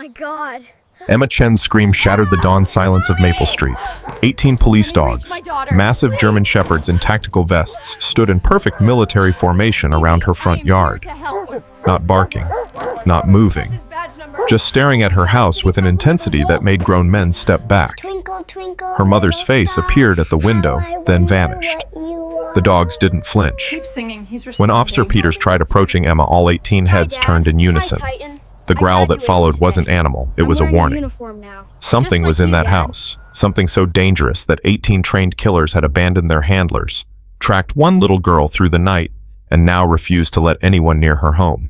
my God. Emma Chen's scream shattered the dawn silence of Maple Street. 18 police dogs, massive German shepherds in tactical vests, stood in perfect military formation around her front yard. Not barking, not moving, just staring at her house with an intensity that made grown men step back. Her mother's face appeared at the window, then vanished. The dogs didn't flinch. When Officer Peters tried approaching Emma, all 18 heads turned in unison. The growl that followed wasn't animal, it was a warning. Something was in that house, something so dangerous that 18 trained killers had abandoned their handlers, tracked one little girl through the night, and now refused to let anyone near her home.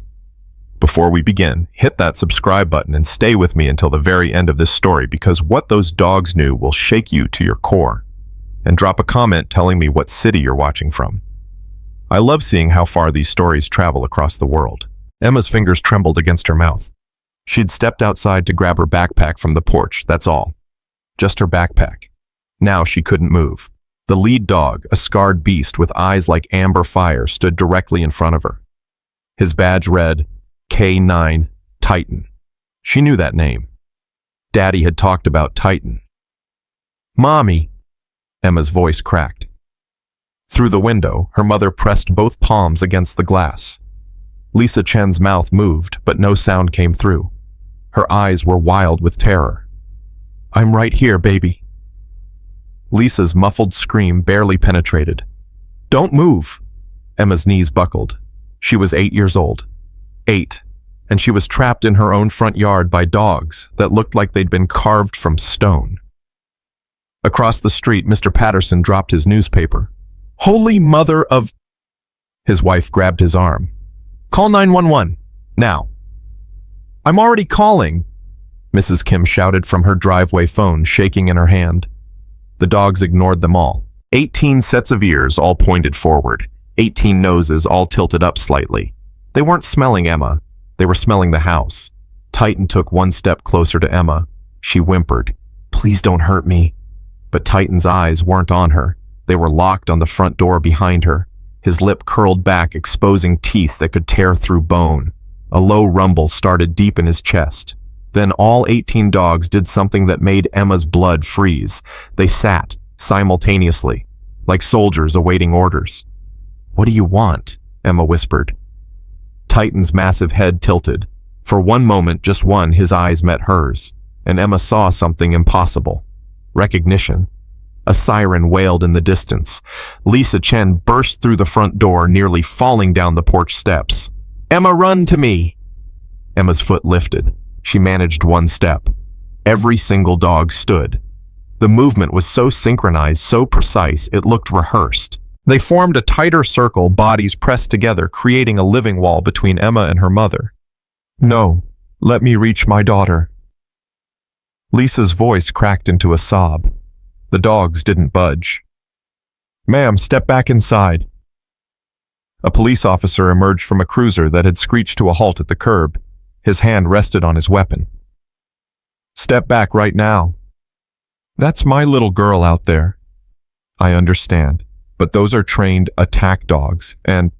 Before we begin, hit that subscribe button and stay with me until the very end of this story, because what those dogs knew will shake you to your core. And drop a comment telling me what city you're watching from. I love seeing how far these stories travel across the world. Emma's fingers trembled against her mouth. She'd stepped outside to grab her backpack from the porch, that's all. Just her backpack. Now she couldn't move. The lead dog, a scarred beast with eyes like amber fire, stood directly in front of her. His badge read, K9 Titan. She knew that name. Daddy had talked about Titan. Mommy! Emma's voice cracked. Through the window, her mother pressed both palms against the glass. Lisa Chen's mouth moved, but no sound came through. Her eyes were wild with terror. I'm right here, baby. Lisa's muffled scream barely penetrated. Don't move! Emma's knees buckled. She was 8 years old. 8. And she was trapped in her own front yard by dogs that looked like they'd been carved from stone. Across the street, Mr. Patterson dropped his newspaper. Holy Mother of... His wife grabbed his arm. Call 911, now. I'm already calling, Mrs. Kim shouted from her driveway phone, shaking in her hand. The dogs ignored them all. 18 sets of ears, all pointed forward. 18 noses, all tilted up slightly. They weren't smelling Emma. They were smelling the house. Titan took one step closer to Emma. She whimpered, Please don't hurt me. But Titan's eyes weren't on her. They were locked on the front door behind her. His lip curled back, exposing teeth that could tear through bone. A low rumble started deep in his chest. Then all 18 dogs did something that made Emma's blood freeze. They sat, simultaneously, like soldiers awaiting orders. What do you want? Emma whispered. Titan's massive head tilted. For one moment, just one, his eyes met hers, and Emma saw something impossible. Recognition. A siren wailed in the distance. Lisa Chen burst through the front door, nearly falling down the porch steps. Emma, run to me! Emma's foot lifted. She managed one step. Every single dog stood. The movement was so synchronized, so precise, it looked rehearsed. They formed a tighter circle, bodies pressed together, creating a living wall between Emma and her mother. No, let me reach my daughter. Lisa's voice cracked into a sob. The dogs didn't budge. Ma'am, step back inside. A police officer emerged from a cruiser that had screeched to a halt at the curb. His hand rested on his weapon. Step back right now. That's my little girl out there. I understand, but those are trained attack dogs, and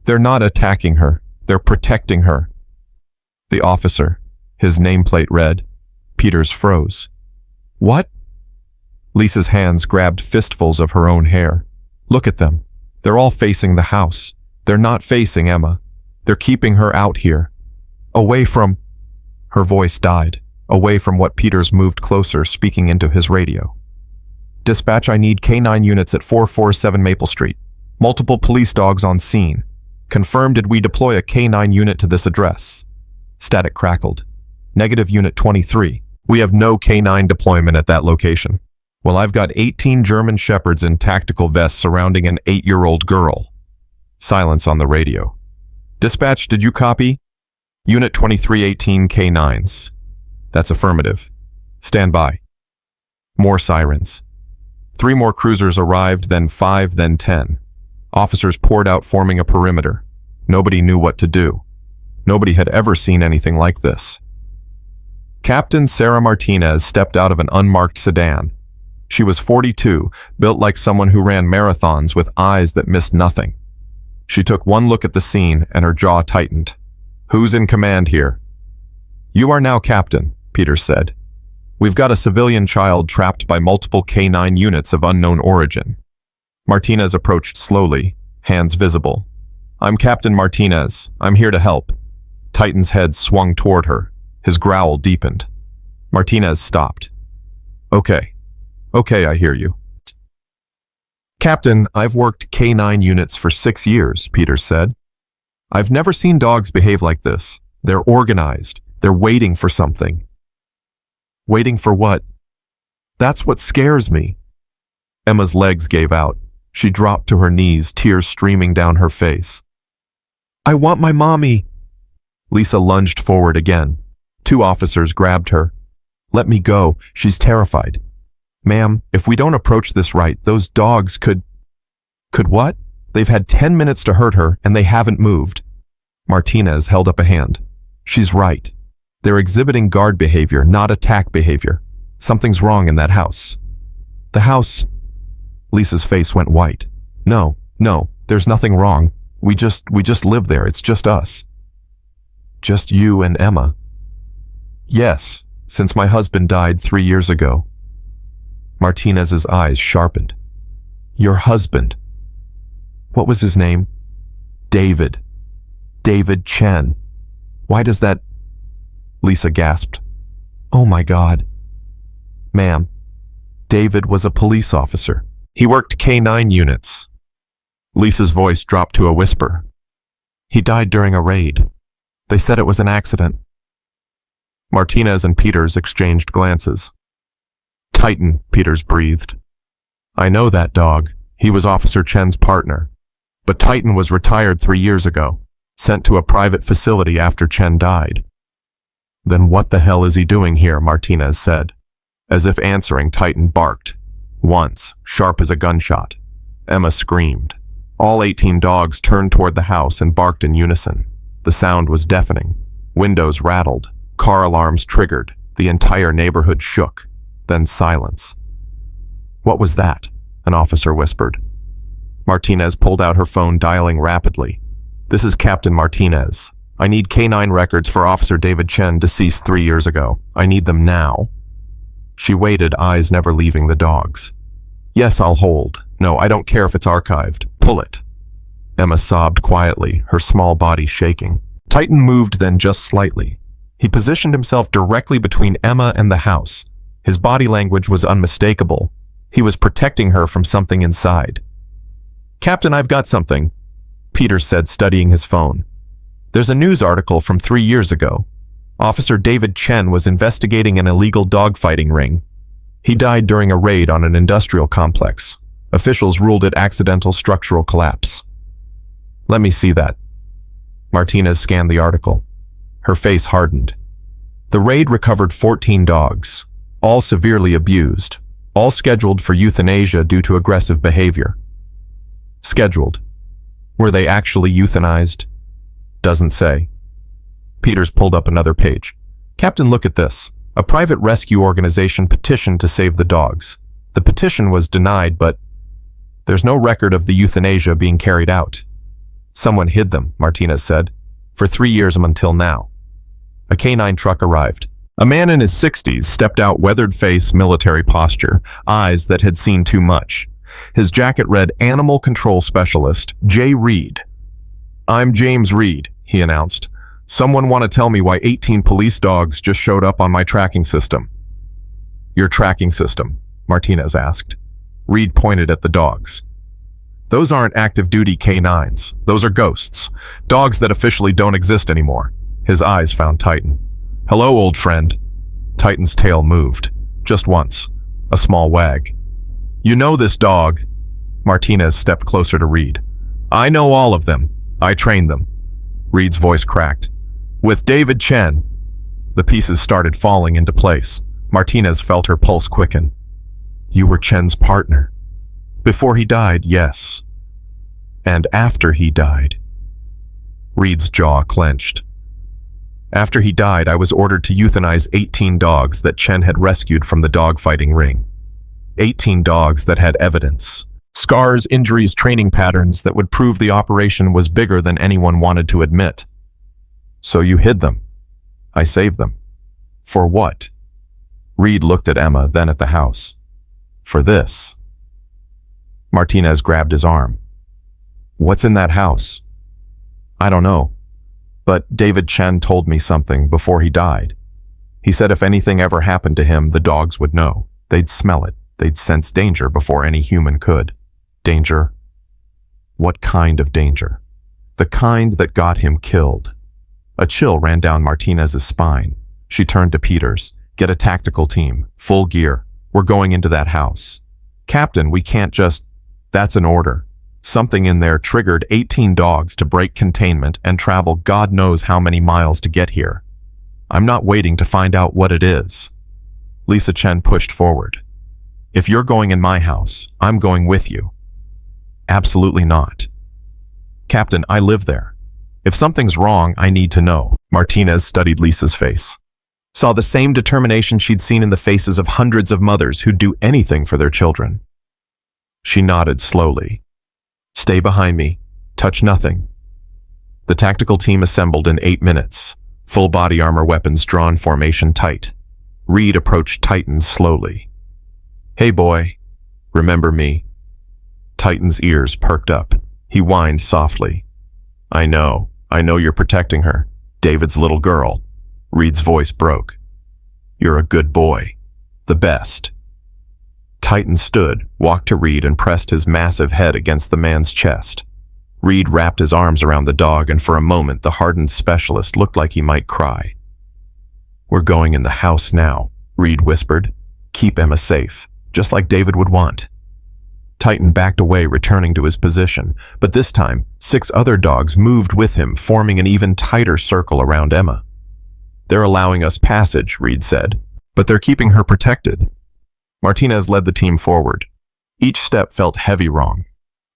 they're not attacking her. They're protecting her. The officer, his nameplate read. Peters froze. What? Lisa's hands grabbed fistfuls of her own hair. Look at them. They're all facing the house. They're not facing Emma. They're keeping her out here. Away from... Her voice died. Away from what Peters moved closer, speaking into his radio. Dispatch, I need K9 units at 447 Maple Street. Multiple police dogs on scene. Confirm, did we deploy a K9 unit to this address? Static crackled. Negative unit 23. We have no K9 deployment at that location. Well, I've got 18 German shepherds in tactical vests surrounding an 8-year-old girl. Silence on the radio. Dispatch, did you copy? Unit 2318 K9s. That's affirmative. Stand by. More sirens. 3 more cruisers arrived, then 5, then 10. Officers poured out, forming a perimeter. Nobody knew what to do. Nobody had ever seen anything like this. Captain Sarah Martinez stepped out of an unmarked sedan. She was 42, built like someone who ran marathons with eyes that missed nothing. She took one look at the scene and her jaw tightened. Who's in command here? You are now captain. Peter said. We've got a civilian child trapped by multiple K9 units of unknown origin. Martinez approached slowly, hands visible. I'm Captain Martinez. I'm here to help. Titan's head swung toward her. His growl deepened. Martinez stopped. Okay, I hear you. Captain, I've worked K9 units for 6 years, Peter said. I've never seen dogs behave like this. They're organized. They're waiting for something. Waiting for what? That's what scares me. Emma's legs gave out. She dropped to her knees, tears streaming down her face. I want my mommy. Lisa lunged forward again. 2 officers grabbed her. Let me go. She's terrified. Ma'am, if we don't approach this right, those dogs could what? They've had 10 minutes to hurt her, and they haven't moved. Martinez held up a hand. She's right. They're exhibiting guard behavior, not attack behavior. Something's wrong in that house. The house... Lisa's face went white. No, there's nothing wrong. We just live there. It's just us. Just you and Emma. Yes, since my husband died 3 years ago. Martinez's eyes sharpened. Your husband. What was his name? David. David Chen. Why does that... Lisa gasped. Oh my God. Ma'am, David was a police officer. He worked K9 units. Lisa's voice dropped to a whisper. He died during a raid. They said it was an accident. Martinez and Peters exchanged glances. Titan, Peters breathed. I know that dog. He was Officer Chen's partner. But Titan was retired 3 years ago, sent to a private facility after Chen died. Then what the hell is he doing here, Martinez said. As if answering, Titan barked. Once, sharp as a gunshot. Emma screamed. All 18 dogs turned toward the house and barked in unison. The sound was deafening. Windows rattled. Car alarms triggered. The entire neighborhood shook. Then silence. What was that? An officer whispered. Martinez pulled out her phone, dialing rapidly. This is Captain Martinez. I need K9 records for Officer David Chen, deceased 3 years ago. I need them now. She waited, eyes never leaving the dogs. Yes, I'll hold. No, I don't care if it's archived. Pull it. Emma sobbed quietly, her small body shaking. Titan moved then just slightly. He positioned himself directly between Emma and the house. His body language was unmistakable. He was protecting her from something inside. Captain, I've got something, Peter said, studying his phone. There's a news article from 3 years ago. Officer David Chen was investigating an illegal dogfighting ring. He died during a raid on an industrial complex. Officials ruled it accidental structural collapse. Let me see that. Martinez scanned the article. Her face hardened. The raid recovered 14 dogs, all severely abused, all scheduled for euthanasia due to aggressive behavior. Scheduled. Were they actually euthanized? Doesn't say. Peters pulled up another page. Captain, look at this. A private rescue organization petitioned to save the dogs. The petition was denied, but there's no record of the euthanasia being carried out. Someone hid them, Martinez said, for 3 years until now. A K9 truck arrived. A man in his 60s stepped out, weathered face, military posture, eyes that had seen too much. His jacket read Animal Control Specialist, J. Reed. I'm James Reed, he announced. Someone want to tell me why 18 police dogs just showed up on my tracking system. Your tracking system, Martinez asked. Reed pointed at the dogs. Those aren't active-duty K9s. Those are ghosts. Dogs that officially don't exist anymore. His eyes found Titan. Hello, old friend. Titan's tail moved. Just once. A small wag. You know this dog. Martinez stepped closer to Reed. I know all of them. I trained them. Reed's voice cracked. With David Chen. The pieces started falling into place. Martinez felt her pulse quicken. You were Chen's partner. Before he died, yes. And after he died. Reed's jaw clenched. After he died, I was ordered to euthanize 18 dogs that Chen had rescued from the dogfighting ring. 18 dogs that had evidence. Scars, injuries, training patterns that would prove the operation was bigger than anyone wanted to admit. So you hid them. I saved them. For what? Reed looked at Emma, then at the house. For this. Martinez grabbed his arm. What's in that house? I don't know. But David Chen told me something before he died. He said if anything ever happened to him, the dogs would know. They'd smell it. They'd sense danger before any human could. Danger? What kind of danger? The kind that got him killed. A chill ran down Martinez's spine. She turned to Peters. Get a tactical team. Full gear. We're going into that house. Captain, we can't just... That's an order. Something in there triggered 18 dogs to break containment and travel God knows how many miles to get here. I'm not waiting to find out what it is. Lisa Chen pushed forward. If you're going in my house, I'm going with you. Absolutely not. Captain, I live there. If something's wrong, I need to know. Martinez studied Lisa's face. Saw the same determination she'd seen in the faces of hundreds of mothers who'd do anything for their children. She nodded slowly. Stay behind me. Touch nothing. The tactical team assembled in 8 minutes. Full body armor weapons drawn, formation tight. Reed approached Titan slowly. Hey boy, remember me? Titan's ears perked up. He whined softly. I know you're protecting her. David's little girl. Reed's voice broke. You're a good boy. The best. Titan stood, walked to Reed and pressed his massive head against the man's chest. Reed wrapped his arms around the dog and for a moment the hardened specialist looked like he might cry. We're going in the house now, Reed whispered. Keep Emma safe, just like David would want. Titan backed away, returning to his position, but this time 6 other dogs moved with him, forming an even tighter circle around Emma. They're allowing us passage, Reed said, but they're keeping her protected. Martinez led the team forward. Each step felt heavy wrong.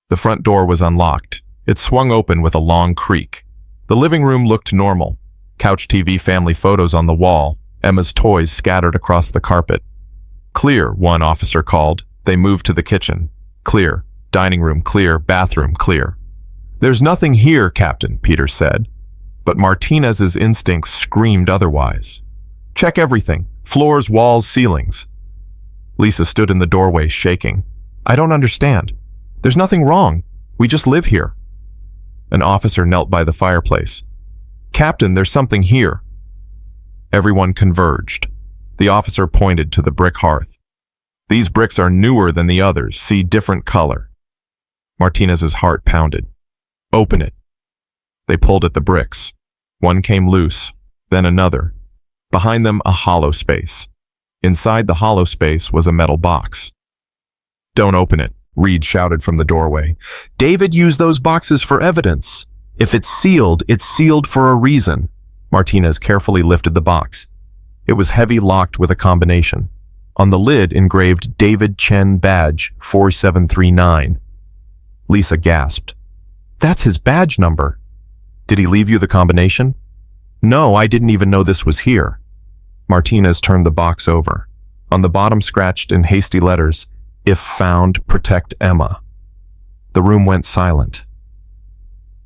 The front door was unlocked. It swung open with a long creak. The living room looked normal. Couch TV, family photos on the wall, Emma's toys scattered across the carpet. Clear, one officer called. They moved to the kitchen. Clear. Dining room clear. Bathroom clear. There's nothing here, Captain, Peters said. But Martinez's instincts screamed otherwise. Check everything. Floors, walls, ceilings. Lisa stood in the doorway, shaking. I don't understand. There's nothing wrong. We just live here. An officer knelt by the fireplace. Captain, there's something here. Everyone converged. The officer pointed to the brick hearth. These bricks are newer than the others. See, different color. Martinez's heart pounded. Open it. They pulled at the bricks. One came loose, then another. Behind them, a hollow space. Inside the hollow space was a metal box. Don't open it, Reed shouted from the doorway. David used those boxes for evidence. If it's sealed for a reason. Martinez carefully lifted the box. It was heavy, locked with a combination. On the lid engraved David Chen badge 4739. Lisa gasped. That's his badge number. Did he leave you the combination? No, I didn't even know this was here. Martinez turned the box over. On the bottom, scratched in hasty letters, if found, protect Emma. The room went silent.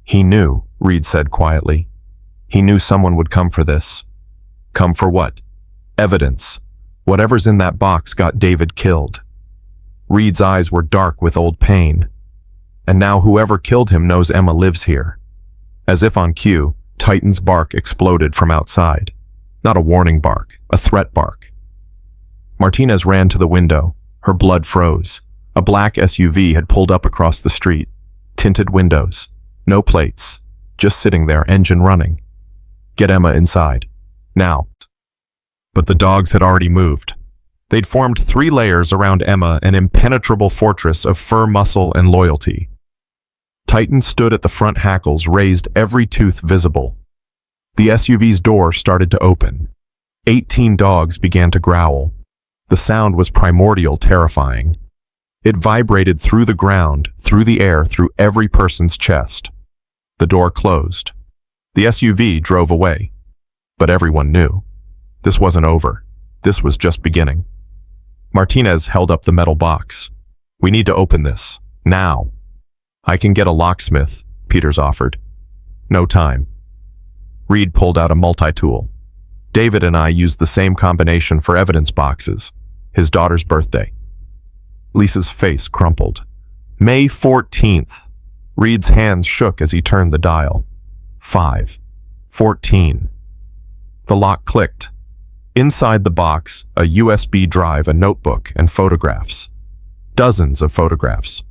He knew, Reed said quietly. He knew someone would come for this. Come for what? Evidence. Whatever's in that box got David killed. Reed's eyes were dark with old pain. And now whoever killed him knows Emma lives here. As if on cue, Titan's bark exploded from outside. Not a warning bark, a threat bark. Martinez ran to the window. Her blood froze. A black SUV had pulled up across the street. Tinted windows. No plates. Just sitting there, engine running. Get Emma inside. Now. But the dogs had already moved. They'd formed 3 layers around Emma, an impenetrable fortress of fur, muscle, and loyalty. Titan stood at the front hackles, raised, every tooth visible. The SUV's door started to open. 18 dogs began to growl. The sound was primordial, terrifying. It vibrated through the ground, through the air, through every person's chest. The door closed. The SUV drove away. But everyone knew. This wasn't over. This was just beginning. Martinez held up the metal box. We need to open this. Now. I can get a locksmith, Peters offered. No time. Reed pulled out a multi-tool. David and I used the same combination for evidence boxes. His daughter's birthday. Lisa's face crumpled. May 14th. Reed's hands shook as he turned the dial. 5:14. The lock clicked. Inside the box, a USB drive, a notebook, and photographs. Dozens of photographs.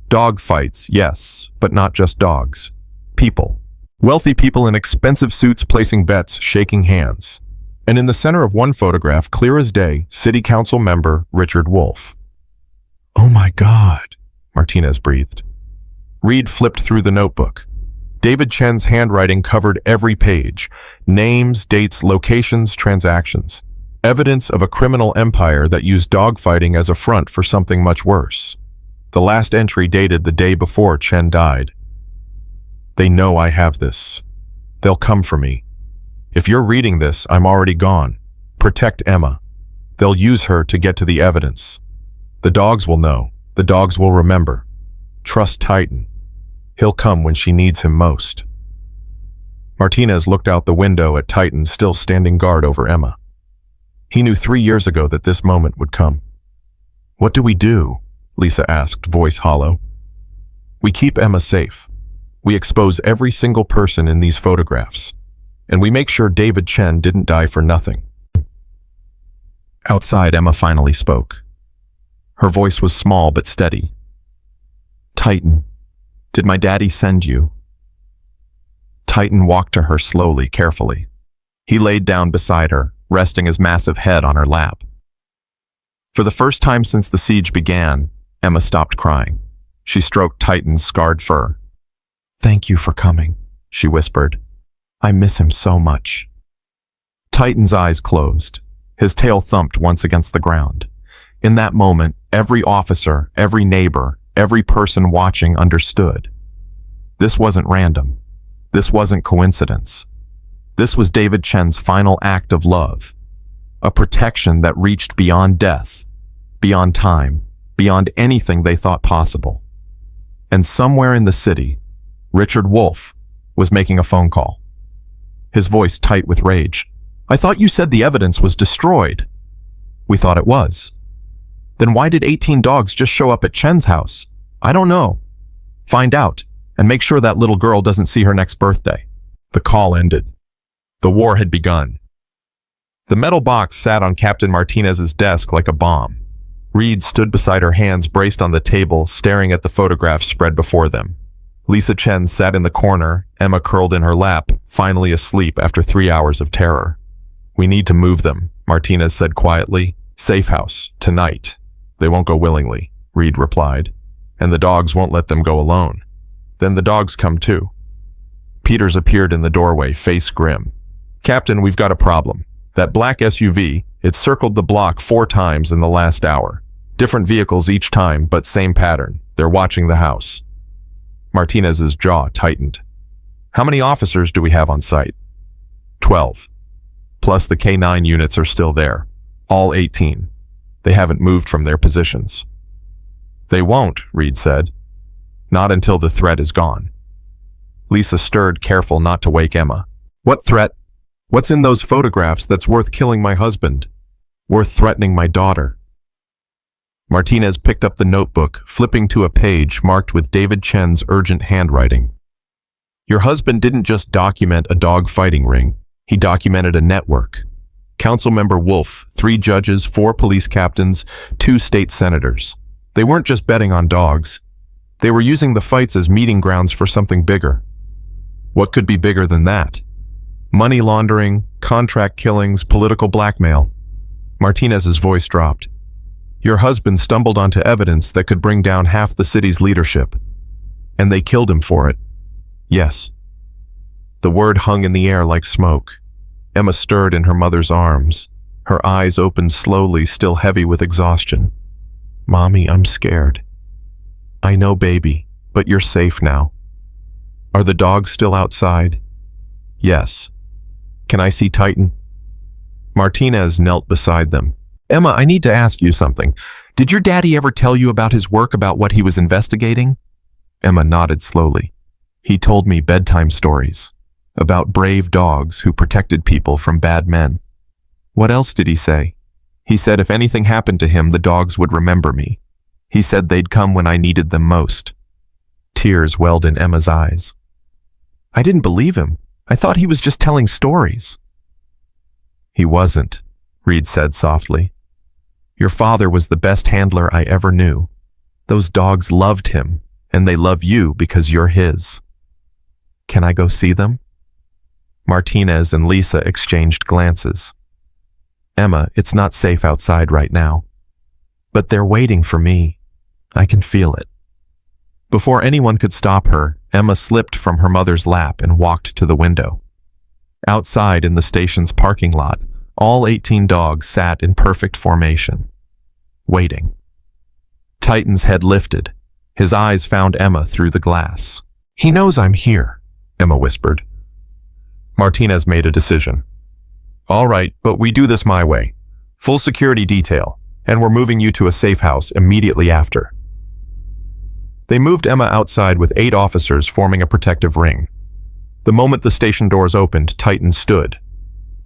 Dog fights, yes, but not just dogs. People. Wealthy people in expensive suits placing bets, shaking hands. And in the center of one photograph, clear as day, City Council member Richard Wolf. "Oh my God," Martinez breathed. Reed flipped through the notebook. David Chen's handwriting covered every page. Names, dates, locations, transactions. Evidence of a criminal empire that used dogfighting as a front for something much worse. The last entry dated the day before Chen died. "They know I have this. They'll come for me. If you're reading this, I'm already gone. Protect Emma. They'll use her to get to the evidence. The dogs will know. The dogs will remember. Trust Titan. He'll come when she needs him most." Martinez looked out the window at Titan still standing guard over Emma. He knew 3 years ago that this moment would come. "What do we do?" Lisa asked, voice hollow. "We keep Emma safe. We expose every single person in these photographs. And we make sure David Chen didn't die for nothing." Outside, Emma finally spoke. Her voice was small but steady. "Titan, did my daddy send you?" Titan walked to her slowly, carefully. He laid down beside her, resting his massive head on her lap. For the first time since the siege began, Emma stopped crying. She stroked Titan's scarred fur. "Thank you for coming," she whispered. "I miss him so much." Titan's eyes closed. His tail thumped once against the ground. In that moment, every officer, every neighbor, every person watching understood. This wasn't random. This wasn't coincidence. This was David Chen's final act of love. A protection that reached beyond death, beyond time, beyond anything they thought possible. And somewhere in the city, Richard Wolf was making a phone call. His voice tight with rage. "I thought you said the evidence was destroyed." "We thought it was." "Then why did 18 dogs just show up at Chen's house?" "I don't know." "Find out, and make sure that little girl doesn't see her next birthday." The call ended. The war had begun. The metal box sat on Captain Martinez's desk like a bomb. Reed stood beside her, hands braced on the table, staring at the photographs spread before them. Lisa Chen sat in the corner, Emma curled in her lap, finally asleep after 3 hours of terror. "We need to move them," Martinez said quietly. "Safe house, tonight." "They won't go willingly," Reed replied. "And the dogs won't let them go alone." "Then the dogs come too." Peters appeared in the doorway, face grim. "Captain, we've got a problem. That black SUV, it circled the block 4 times in the last hour. Different vehicles each time, but same pattern. They're watching the house." Martinez's jaw tightened. "How many officers do we have on site?" 12. Plus the K9 units are still there. All 18. They haven't moved from their positions. "They won't," Reed said. "Not until the threat is gone." Lisa stirred, careful not to wake Emma. "What threat? What's in those photographs that's worth killing my husband? Worth threatening my daughter?" Martinez picked up the notebook, flipping to a page marked with David Chen's urgent handwriting. "Your husband didn't just document a dog fighting ring. He documented a network. Councilmember Wolf, 3 judges, 4 police captains, 2 state senators. They weren't just betting on dogs. They were using the fights as meeting grounds for something bigger. What could be bigger than that? Money laundering, contract killings, political blackmail." Martinez's voice dropped. "Your husband stumbled onto evidence that could bring down half the city's leadership. And they killed him for it." "Yes." The word hung in the air like smoke. Emma stirred in her mother's arms. Her eyes opened slowly, still heavy with exhaustion. "Mommy, I'm scared." "I know, baby, but you're safe now." "Are the dogs still outside?" "Yes." "Can I see Titan?" Martinez knelt beside them. "Emma, I need to ask you something. Did your daddy ever tell you about his work, about what he was investigating?" Emma nodded slowly. "He told me bedtime stories about brave dogs who protected people from bad men." What else did he say? He said if anything happened to him, the dogs would remember me. He said they'd come when I needed them most. Tears welled in Emma's eyes. I didn't believe him. I thought he was just telling stories. He wasn't, Reed said softly. Your father was the best handler I ever knew. Those dogs loved him, and they love you because you're his. Can I go see them? Martinez and Lisa exchanged glances. Emma, it's not safe outside right now. But they're waiting for me. I can feel it. Before anyone could stop her, Emma slipped from her mother's lap and walked to the window. Outside in the station's parking lot, all 18 dogs sat in perfect formation, waiting. Titan's head lifted. His eyes found Emma through the glass. He knows I'm here, Emma whispered. Martinez made a decision. All right, but we do this my way. Full security detail, and we're moving you to a safe house immediately after. They moved Emma outside with 8 officers forming a protective ring. The moment the station doors opened, Titan stood.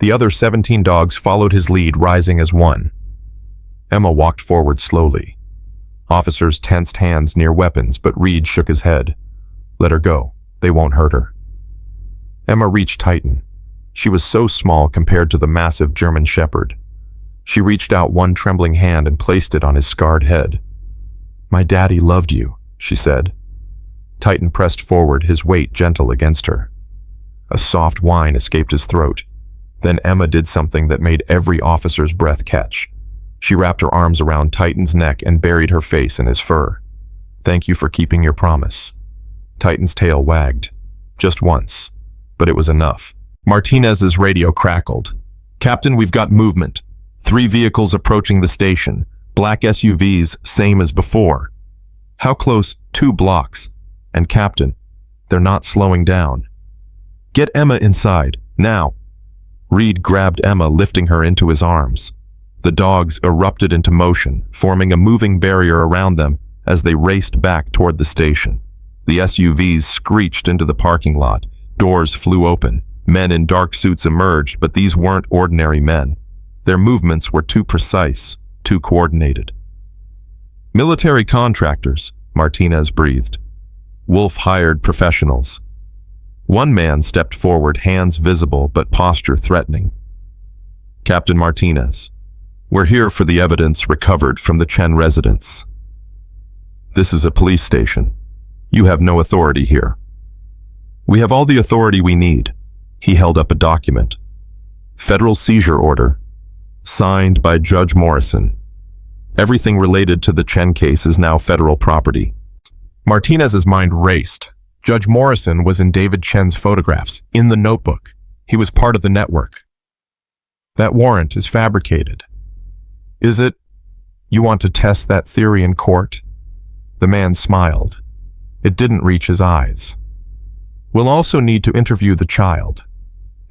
The other 17 dogs followed his lead, rising as one. Emma walked forward slowly. Officers tensed hands near weapons, but Reed shook his head. Let her go. They won't hurt her. Emma reached Titan. She was so small compared to the massive German shepherd. She reached out one trembling hand and placed it on his scarred head. My daddy loved you, she said. Titan pressed forward, his weight gentle against her. A soft whine escaped his throat. Then Emma did something that made every officer's breath catch. She wrapped her arms around Titan's neck and buried her face in his fur. Thank you for keeping your promise. Titan's tail wagged. Just once. But it was enough. Martinez's radio crackled. Captain, we've got movement. 3 vehicles approaching the station. Black SUVs, same as before. How close? 2 blocks. And Captain, they're not slowing down. Get Emma inside, now. Reed grabbed Emma, lifting her into his arms. The dogs erupted into motion, forming a moving barrier around them as they raced back toward the station. The SUVs screeched into the parking lot. Doors flew open. Men in dark suits emerged, but these weren't ordinary men. Their movements were too precise, too coordinated. Military contractors, Martinez breathed. Wolf-hired professionals. One man stepped forward, hands visible but posture threatening. Captain Martinez, we're here for the evidence recovered from the Chen residence. This is a police station. You have no authority here. We have all the authority we need. He held up a document. Federal seizure order, signed by Judge Morrison. Everything related to the Chen case is now federal property. Martinez's mind raced. Judge Morrison was in David Chen's photographs, in the notebook. He was part of the network. That warrant is fabricated. Is it? You want to test that theory in court? The man smiled. It didn't reach his eyes. We'll also need to interview the child,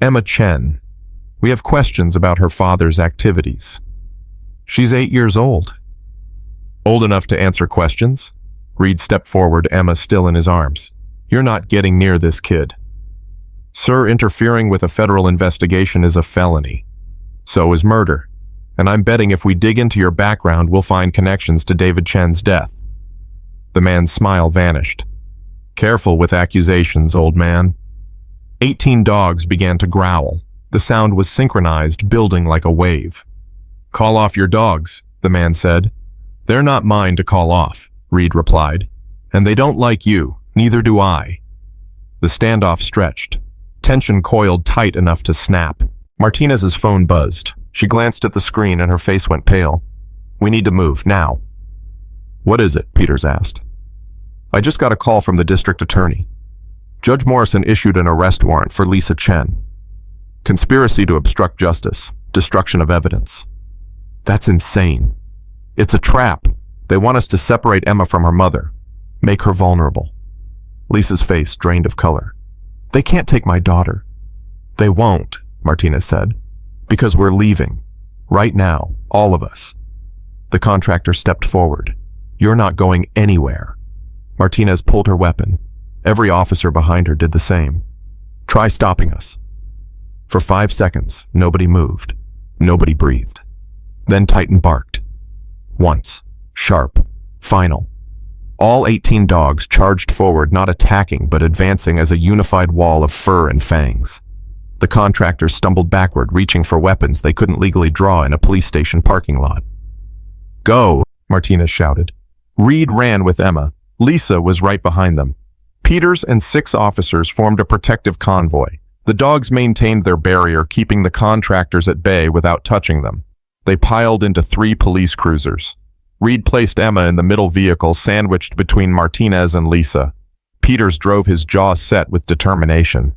Emma Chen. We have questions about her father's activities. She's 8 years old. Old enough to answer questions? Reed stepped forward, Emma still in his arms. You're not getting near this kid. Sir, interfering with a federal investigation is a felony. So is murder. And I'm betting if we dig into your background, we'll find connections to David Chen's death. The man's smile vanished. Careful with accusations, old man. 18 dogs began to growl. The sound was synchronized, building like a wave. Call off your dogs, the man said. They're not mine to call off, Reed replied. And they don't like you, neither do I. The standoff stretched. Tension coiled tight enough to snap. Martinez's phone buzzed. She glanced at the screen and her face went pale. We need to move, now. What is it? Peters asked. I just got a call from the district attorney. Judge Morrison issued an arrest warrant for Lisa Chen. Conspiracy to obstruct justice, destruction of evidence. That's insane. It's a trap. They want us to separate Emma from her mother, make her vulnerable. Lisa's face drained of color. They can't take my daughter. They won't, Martinez said, because we're leaving. Right now, all of us. The contractor stepped forward. You're not going anywhere. Martinez pulled her weapon. Every officer behind her did the same. Try stopping us. For 5 seconds, nobody moved. Nobody breathed. Then Titan barked. Once. Sharp. Final. All 18 dogs charged forward, not attacking, but advancing as a unified wall of fur and fangs. The contractors stumbled backward, reaching for weapons they couldn't legally draw in a police station parking lot. "Go!" Martinez shouted. Reed ran with Emma. Lisa was right behind them. Peters and 6 officers formed a protective convoy. The dogs maintained their barrier, keeping the contractors at bay without touching them. They piled into 3 police cruisers. Reed placed Emma in the middle vehicle, sandwiched between Martinez and Lisa. Peters drove, his jaw set with determination.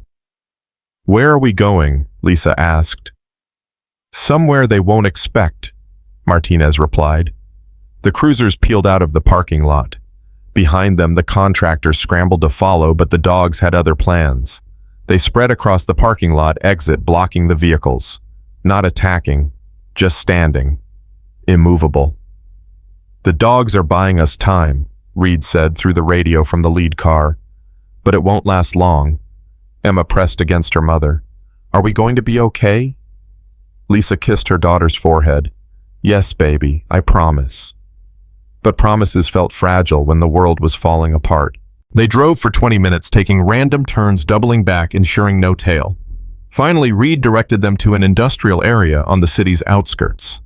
"Where are we going?" Lisa asked. "Somewhere they won't expect," Martinez replied. The cruisers peeled out of the parking lot. Behind them, the contractors scrambled to follow, but the dogs had other plans. They spread across the parking lot exit, blocking the vehicles. Not attacking, just standing. Immovable. "The dogs are buying us time," Reed said through the radio from the lead car. "But it won't last long." Emma pressed against her mother. "Are we going to be okay?" Lisa kissed her daughter's forehead. "Yes, baby, I promise." But promises felt fragile when the world was falling apart. They drove for 20 minutes, taking random turns, doubling back, ensuring no tail. Finally, Reed directed them to an industrial area on the city's outskirts.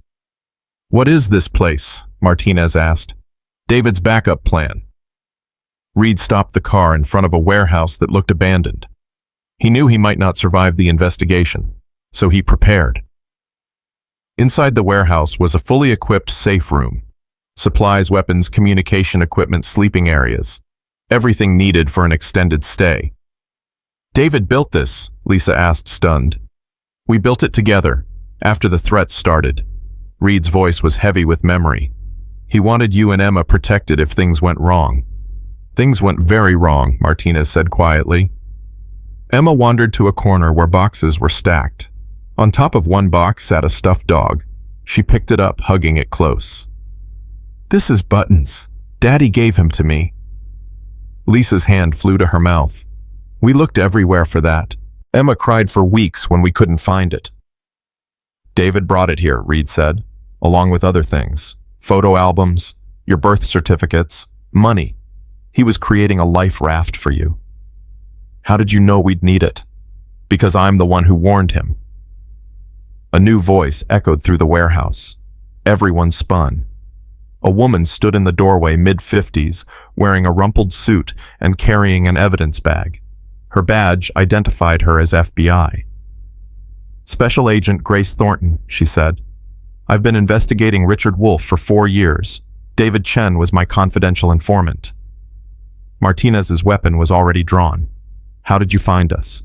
"What is this place?" Martinez asked. "David's backup plan." Reed stopped the car in front of a warehouse that looked abandoned. He knew he might not survive the investigation, so he prepared. Inside the warehouse was a fully equipped safe room. Supplies, weapons, communication equipment, sleeping areas. Everything needed for an extended stay. "David built this?" Lisa asked, stunned. "We built it together, after the threats started." Reed's voice was heavy with memory. "He wanted you and Emma protected if things went wrong." "Things went very wrong," Martinez said quietly. Emma wandered to a corner where boxes were stacked. On top of one box sat a stuffed dog. She picked it up, hugging it close. "This is Buttons. Daddy gave him to me." Lisa's hand flew to her mouth. "We looked everywhere for that. Emma cried for weeks when we couldn't find it." "David brought it here," Reed said, "along with other things. Photo albums, your birth certificates, money. He was creating a life raft for you." "How did you know we'd need it?" "Because I'm the one who warned him." A new voice echoed through the warehouse. Everyone spun. A woman stood in the doorway, mid-50s, wearing a rumpled suit and carrying an evidence bag. Her badge identified her as FBI. "Special Agent Grace Thornton," she said. "I've been investigating Richard Wolfe for 4 years. David Chen was my confidential informant." Martinez's weapon was already drawn. "How did you find us?"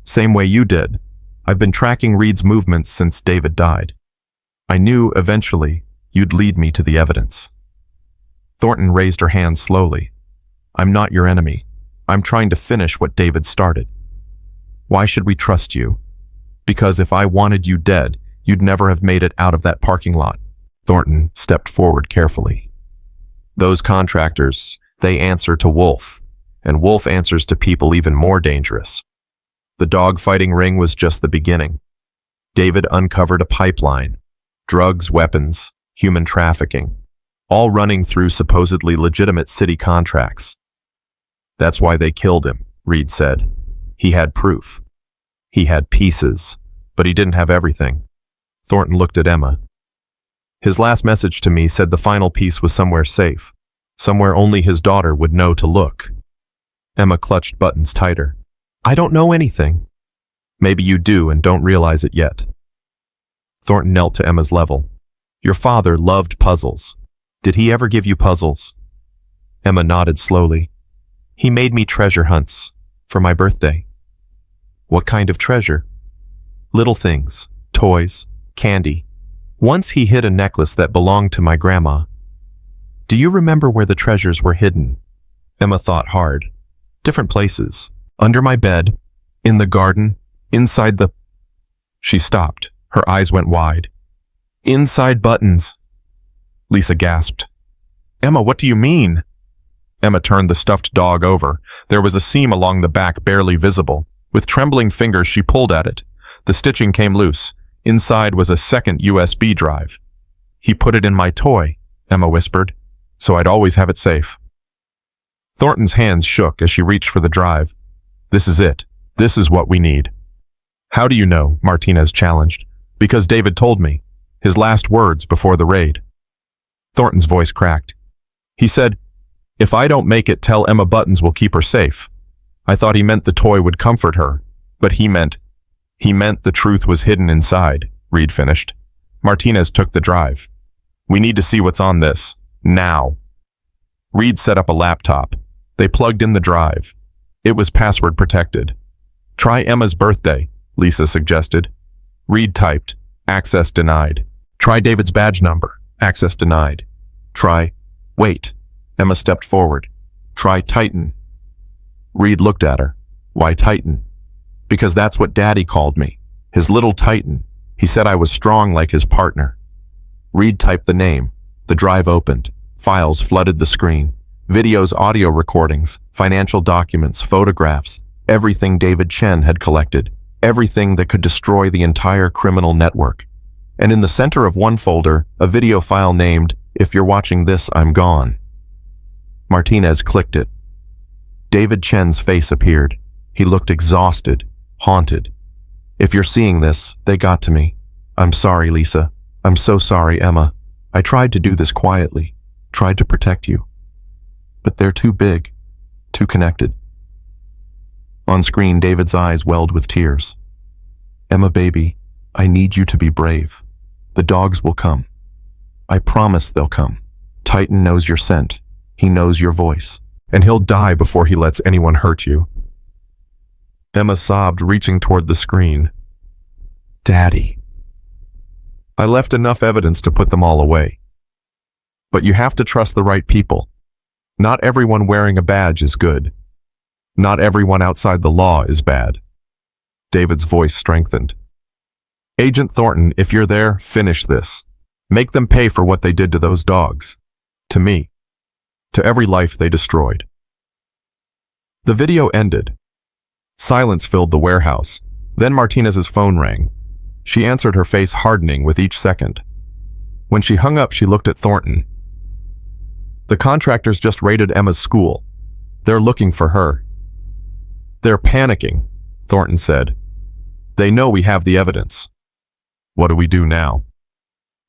"Same way you did. I've been tracking Reed's movements since David died. I knew eventually you'd lead me to the evidence." Thornton raised her hand slowly. "I'm not your enemy. I'm trying to finish what David started." "Why should we trust you?" "Because if I wanted you dead, you'd never have made it out of that parking lot." Thornton stepped forward carefully. "Those contractors, they answer to Wolfe, and Wolfe answers to people even more dangerous. The dogfighting ring was just the beginning. David uncovered a pipeline, drugs, weapons, human trafficking, all running through supposedly legitimate city contracts. That's why they killed him," Reed said. "He had proof. He had pieces, but he didn't have everything." Thornton looked at Emma. "His last message to me said the final piece was somewhere safe, somewhere only his daughter would know to look." Emma clutched Buttons tighter. "I don't know anything." "Maybe you do and don't realize it yet." Thornton knelt to Emma's level. "Your father loved puzzles. Did he ever give you puzzles?" Emma nodded slowly. "He made me treasure hunts for my birthday." "What kind of treasure?" "Little things, toys, candy. Once he hid a necklace that belonged to my grandma." "Do you remember where the treasures were hidden?" Emma thought hard. "Different places. Under my bed, in the garden, inside the—" She stopped. Her eyes went wide. "Inside Buttons." Lisa gasped. "Emma, what do you mean?" Emma turned the stuffed dog over. There was a seam along the back barely visible. With trembling fingers, she pulled at it. The stitching came loose. Inside was a second USB drive. "He put it in my toy," Emma whispered, "so I'd always have it safe." Thornton's hands shook as she reached for the drive. "This is it. This is what we need." "How do you know?" Martinez challenged. "Because David told me. His last words before the raid." Thornton's voice cracked. He said, "If I don't make it, tell Emma Buttons will keep her safe." I thought he meant the toy would comfort her, but he meant the truth was hidden inside, Reed finished. Martinez took the drive. "We need to see what's on this. Now." Reed set up a laptop. They plugged in the drive. It was password protected. "Try Emma's birthday," Lisa suggested. Reed typed, "Access denied." "Try David's badge number." "Access denied." "Try..." "Wait." Emma stepped forward. "Try Titan." Reed looked at her. "Why Titan?" "Because that's what Daddy called me. His little Titan. He said I was strong like his partner." Reed typed the name. The drive opened. Files flooded the screen. Videos, audio recordings, financial documents, photographs, everything David Chen had collected, everything that could destroy the entire criminal network. And in the center of one folder, a video file named, "If you're watching this, I'm gone." Martinez clicked it. David Chen's face appeared. He looked exhausted, haunted. "If you're seeing this, they got to me. I'm sorry, Lisa. I'm so sorry, Emma. I tried to do this quietly, tried to protect you. But they're too big, too connected." On screen, David's eyes welled with tears. "Emma, baby, I need you to be brave. The dogs will come. I promise they'll come. Titan knows your scent. He knows your voice. And he'll die before he lets anyone hurt you." Emma sobbed, reaching toward the screen. "Daddy." "I left enough evidence to put them all away. But you have to trust the right people. Not everyone wearing a badge is good. Not everyone outside the law is bad." David's voice strengthened. "Agent Thornton, if you're there, finish this. Make them pay for what they did to those dogs. To me. To every life they destroyed." The video ended. Silence filled the warehouse. Then Martinez's phone rang. She answered, her face hardening with each second. When she hung up, she looked at Thornton. "The contractors just raided Emma's school. They're looking for her." "They're panicking," Thornton said. "They know we have the evidence." "What do we do now?"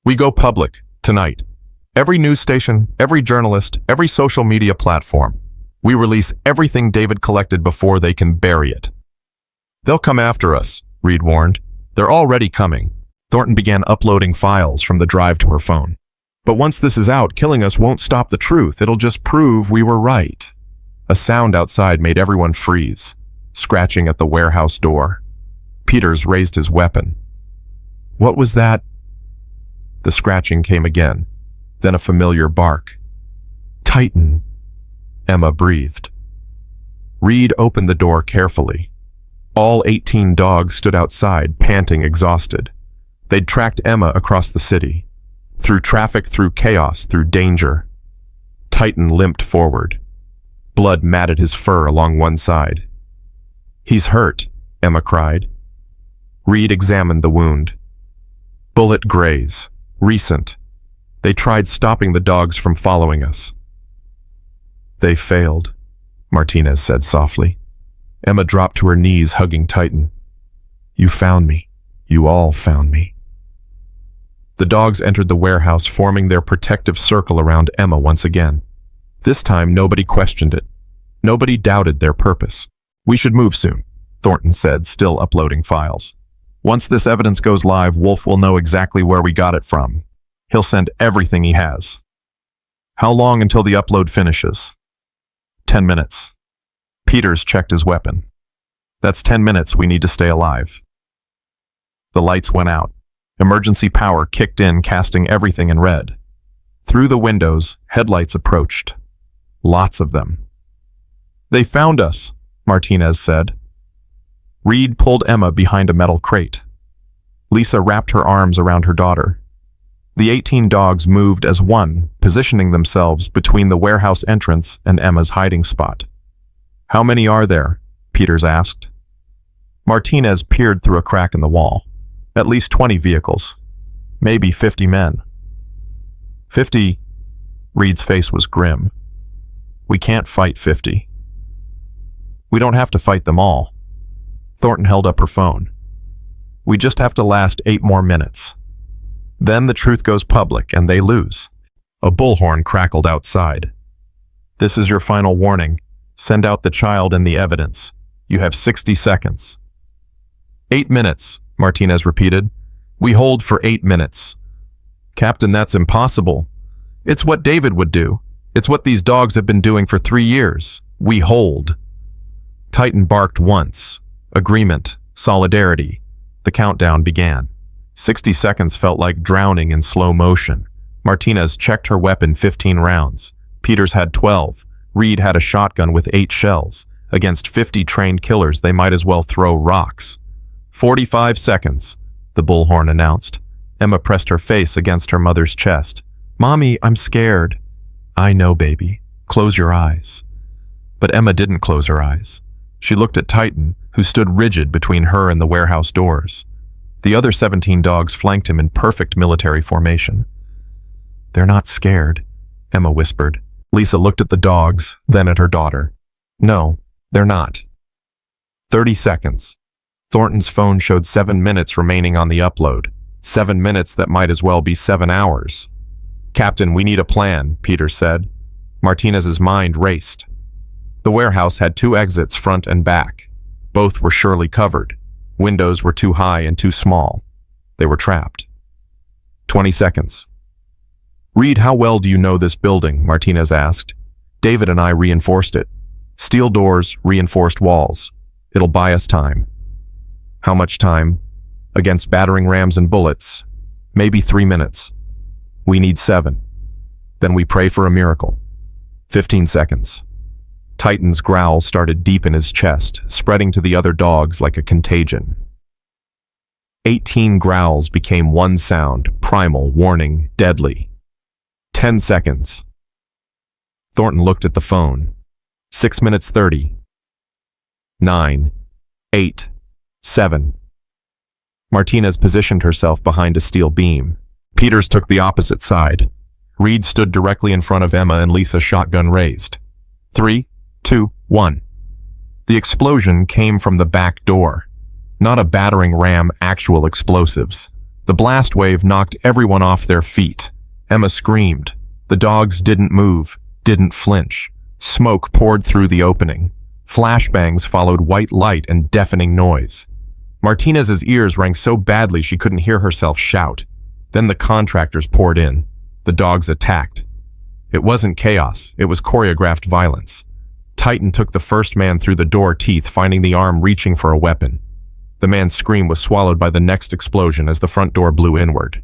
"We go public, tonight. Every news station, every journalist, every social media platform. We release everything David collected before they can bury it." "They'll come after us," Reed warned. "They're already coming." Thornton began uploading files from the drive to her phone. "But once this is out, killing us won't stop the truth. It'll just prove we were right." A sound outside made everyone freeze, scratching at the warehouse door. Peters raised his weapon. "What was that?" The scratching came again, then a familiar bark. "Titan," Emma breathed. Reed opened the door carefully. All 18 dogs stood outside, panting, exhausted. They'd tracked Emma across the city. Through traffic, through chaos, through danger. Titan limped forward. Blood matted his fur along one side. "He's hurt," Emma cried. Reed examined the wound. "Bullet graze. Recent. They tried stopping the dogs from following us." "They failed," Martinez said softly. Emma dropped to her knees, hugging Titan. "You found me. You all found me." The dogs entered the warehouse, forming their protective circle around Emma once again. This time, nobody questioned it. Nobody doubted their purpose. "We should move soon," Thornton said, still uploading files. "Once this evidence goes live, Wolf will know exactly where we got it from. He'll send everything he has." "How long until the upload finishes?" 10 minutes. Peters checked his weapon. "That's 10 minutes we need to stay alive." The lights went out. Emergency power kicked in, casting everything in red. Through the windows, headlights approached. Lots of them. "They found us," Martinez said. Reed pulled Emma behind a metal crate. Lisa wrapped her arms around her daughter. The 18 dogs moved as one, positioning themselves between the warehouse entrance and Emma's hiding spot. "How many are there?" Peters asked. Martinez peered through a crack in the wall. At least 20 vehicles. Maybe 50 men. 50? Reed's face was grim. We can't fight 50. We don't have to fight them all. Thornton held up her phone. We just have to last 8 more minutes. Then the truth goes public and they lose. A bullhorn crackled outside. This is your final warning. Send out the child and the evidence. You have 60 seconds. 8 minutes, Martinez repeated. We hold for 8 minutes. Captain, that's impossible. It's what David would do. It's what these dogs have been doing for 3 years. We hold. Titan barked once. Agreement. Solidarity. The countdown began. 60 seconds felt like drowning in slow motion. Martinez checked her weapon 15 rounds. Peters had 12. Reed had a shotgun with 8 shells. Against 50 trained killers, they might as well throw rocks. 45 seconds, the bullhorn announced. Emma pressed her face against her mother's chest. Mommy, I'm scared. I know, baby. Close your eyes. But Emma didn't close her eyes. She looked at Titan, who stood rigid between her and the warehouse doors. The other 17 dogs flanked him in perfect military formation. They're not scared, Emma whispered. Lisa looked at the dogs, then at her daughter. No, they're not. 30 seconds. Thornton's phone showed 7 minutes remaining on the upload. 7 minutes that might as well be 7 hours. Captain, we need a plan, Peters said. Martinez's mind raced. The warehouse had 2 exits, front and back. Both were surely covered. Windows were too high and too small. They were trapped. 20 seconds. Reed, how well do you know this building? Martinez asked. David and I reinforced it. Steel doors, reinforced walls. It'll buy us time. How much time? Against battering rams and bullets. Maybe 3 minutes. We need 7. Then we pray for a miracle. 15 seconds. Titan's growl started deep in his chest, spreading to the other dogs like a contagion. 18 growls became one sound, primal, warning, deadly. 10 seconds. Thornton looked at the phone. 6 minutes 30. 9. 8. 7. Martinez positioned herself behind a steel beam. Peters took the opposite side. Reed stood directly in front of Emma and Lisa, shotgun raised. 3, 2, 1. The explosion came from the back door. Not a battering ram, actual explosives. The blast wave knocked everyone off their feet. Emma screamed. The dogs didn't move, didn't flinch. Smoke poured through the opening. Flashbangs followed white light and deafening noise. Martinez's ears rang so badly she couldn't hear herself shout. Then the contractors poured in. The dogs attacked. It wasn't chaos, it was choreographed violence. Titan took the first man through the door teeth, finding the arm reaching for a weapon. The man's scream was swallowed by the next explosion as the front door blew inward.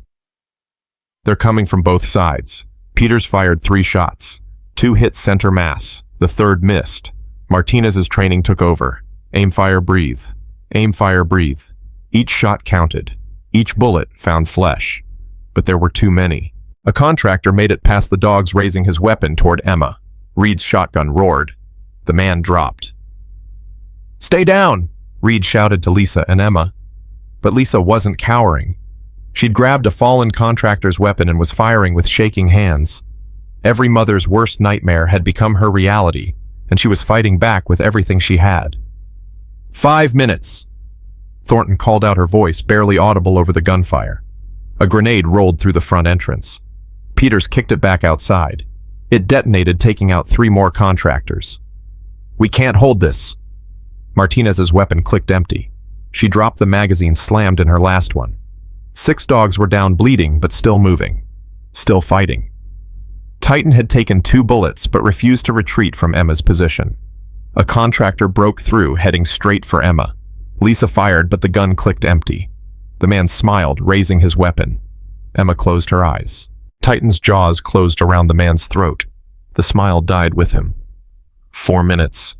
They're coming from both sides. Peters fired 3 shots. 2 hit center mass. The third missed. Martinez's training took over. Aim, fire, breathe. Aim, fire, breathe. Each shot counted. Each bullet found flesh. But there were too many. A contractor made it past the dogs, raising his weapon toward Emma. Reed's shotgun roared. The man dropped. Stay down, Reed shouted to Lisa and Emma. But Lisa wasn't cowering. She'd grabbed a fallen contractor's weapon and was firing with shaking hands. Every mother's worst nightmare had become her reality, and she was fighting back with everything she had. 5 minutes. Thornton called out, her voice barely audible over the gunfire. A grenade rolled through the front entrance. Peters kicked it back outside. It detonated, taking out 3 more contractors. We can't hold this. Martinez's weapon clicked empty. She dropped the magazine, slammed in her last one. 6 dogs were down, bleeding, but still moving. Still fighting. Titan had taken 2 bullets, but refused to retreat from Emma's position. A contractor broke through, heading straight for Emma. Lisa fired, but the gun clicked empty. The man smiled, raising his weapon. Emma closed her eyes. Titan's jaws closed around the man's throat. The smile died with him. 4 minutes.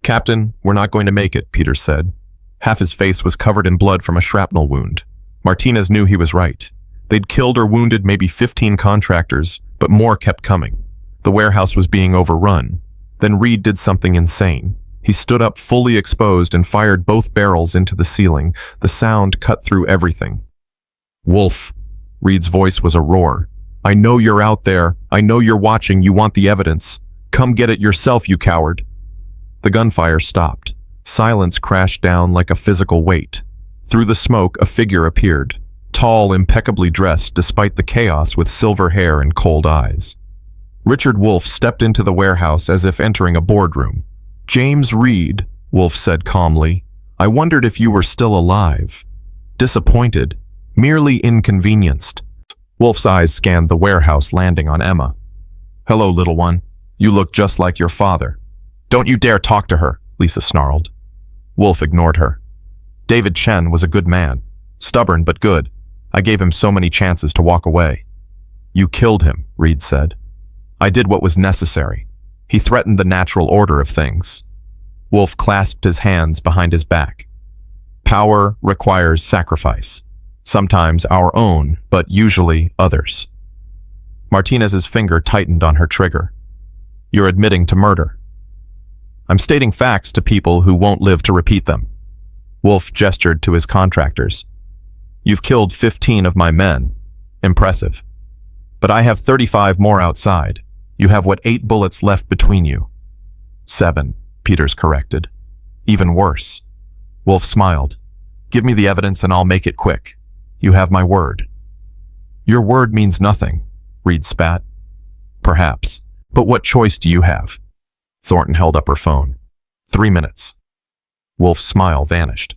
Captain, we're not going to make it, Peters said. Half his face was covered in blood from a shrapnel wound. Martinez knew he was right. They'd killed or wounded maybe 15 contractors, but more kept coming. The warehouse was being overrun. Then Reed did something insane. He stood up fully exposed and fired both barrels into the ceiling. The sound cut through everything. "Wolf." Reed's voice was a roar. "I know you're out there. I know you're watching. You want the evidence. Come get it yourself, you coward." The gunfire stopped. Silence crashed down like a physical weight. Through the smoke, a figure appeared. Tall, impeccably dressed despite the chaos, with silver hair and cold eyes. Richard Wolfe stepped into the warehouse as if entering a boardroom. "James Reed," Wolfe said calmly. "I wondered if you were still alive." Disappointed, merely inconvenienced. Wolfe's eyes scanned the warehouse, landing on Emma. "Hello, little one. You look just like your father." "Don't you dare talk to her," Lisa snarled. Wolfe ignored her. "David Chen was a good man. Stubborn but good. I gave him so many chances to walk away." "You killed him," Reed said. "I did what was necessary. He threatened the natural order of things." Wolfe clasped his hands behind his back. "Power requires sacrifice. Sometimes our own, but usually others." Martinez's finger tightened on her trigger. "You're admitting to murder." "I'm stating facts to people who won't live to repeat them." Wolfe gestured to his contractors. "You've killed 15 of my men. Impressive. But I have 35 more outside. You have, 8 bullets left between you?" 7, Peters corrected. "Even worse." Wolfe smiled. "Give me the evidence and I'll make it quick. You have my word." "Your word means nothing," Reed spat. "Perhaps. But what choice do you have?" Thornton held up her phone. 3 minutes. Wolfe's smile vanished.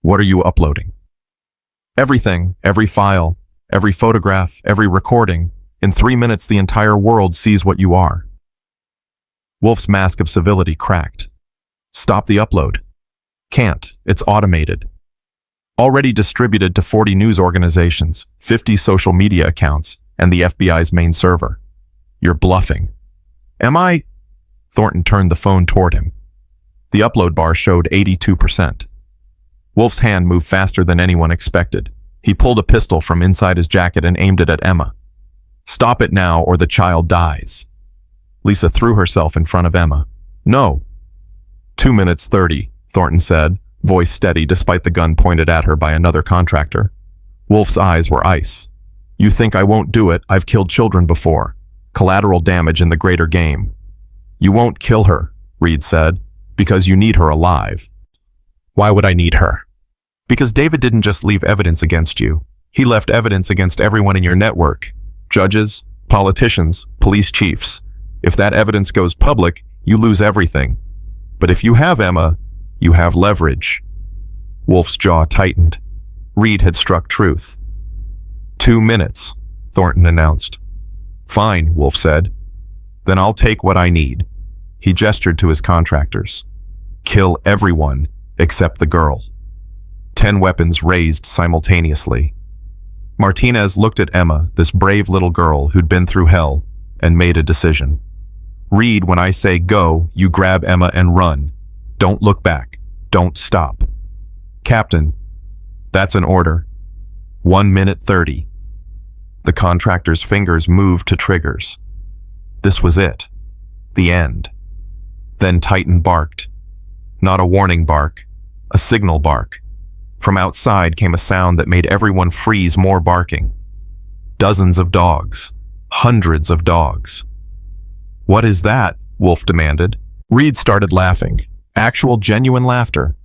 "What are you uploading?" "Everything, every file, every photograph, every recording. In 3 minutes, the entire world sees what you are." Wolfe's mask of civility cracked. "Stop the upload." "Can't. It's automated. Already distributed to 40 news organizations, 50 social media accounts, and the FBI's main server." "You're bluffing." "Am I?" Thornton turned the phone toward him. The upload bar showed 82%. Wolfe's hand moved faster than anyone expected. He pulled a pistol from inside his jacket and aimed it at Emma. "Stop it now or the child dies." Lisa threw herself in front of Emma. "No." 2 minutes 30, Thornton said, voice steady despite the gun pointed at her by another contractor. Wolfe's eyes were ice. "You think I won't do it? I've killed children before. Collateral damage in the greater game." "You won't kill her," Reed said, "because you need her alive." "Why would I need her?" "Because David didn't just leave evidence against you. He left evidence against everyone in your network. Judges, politicians, police chiefs. If that evidence goes public, you lose everything. But if you have Emma, you have leverage." Wolfe's jaw tightened. Reed had struck truth. 2 minutes, Thornton announced. "Fine," Wolfe said. "Then I'll take what I need." He gestured to his contractors. "Kill everyone except the girl." 10 weapons raised simultaneously. Martinez looked at Emma, this brave little girl who'd been through hell, and made a decision. "Reed, when I say go, you grab Emma and run. Don't look back. Don't stop." "Captain." "That's an order." 1 minute 30. The contractor's fingers moved to triggers. This was it. The end. Then Titan barked. Not a warning bark, a signal bark. From outside came a sound that made everyone freeze. More barking. Dozens of dogs. Hundreds of dogs. "What is that?" Wolfe demanded. Reed started laughing. Actual, genuine laughter.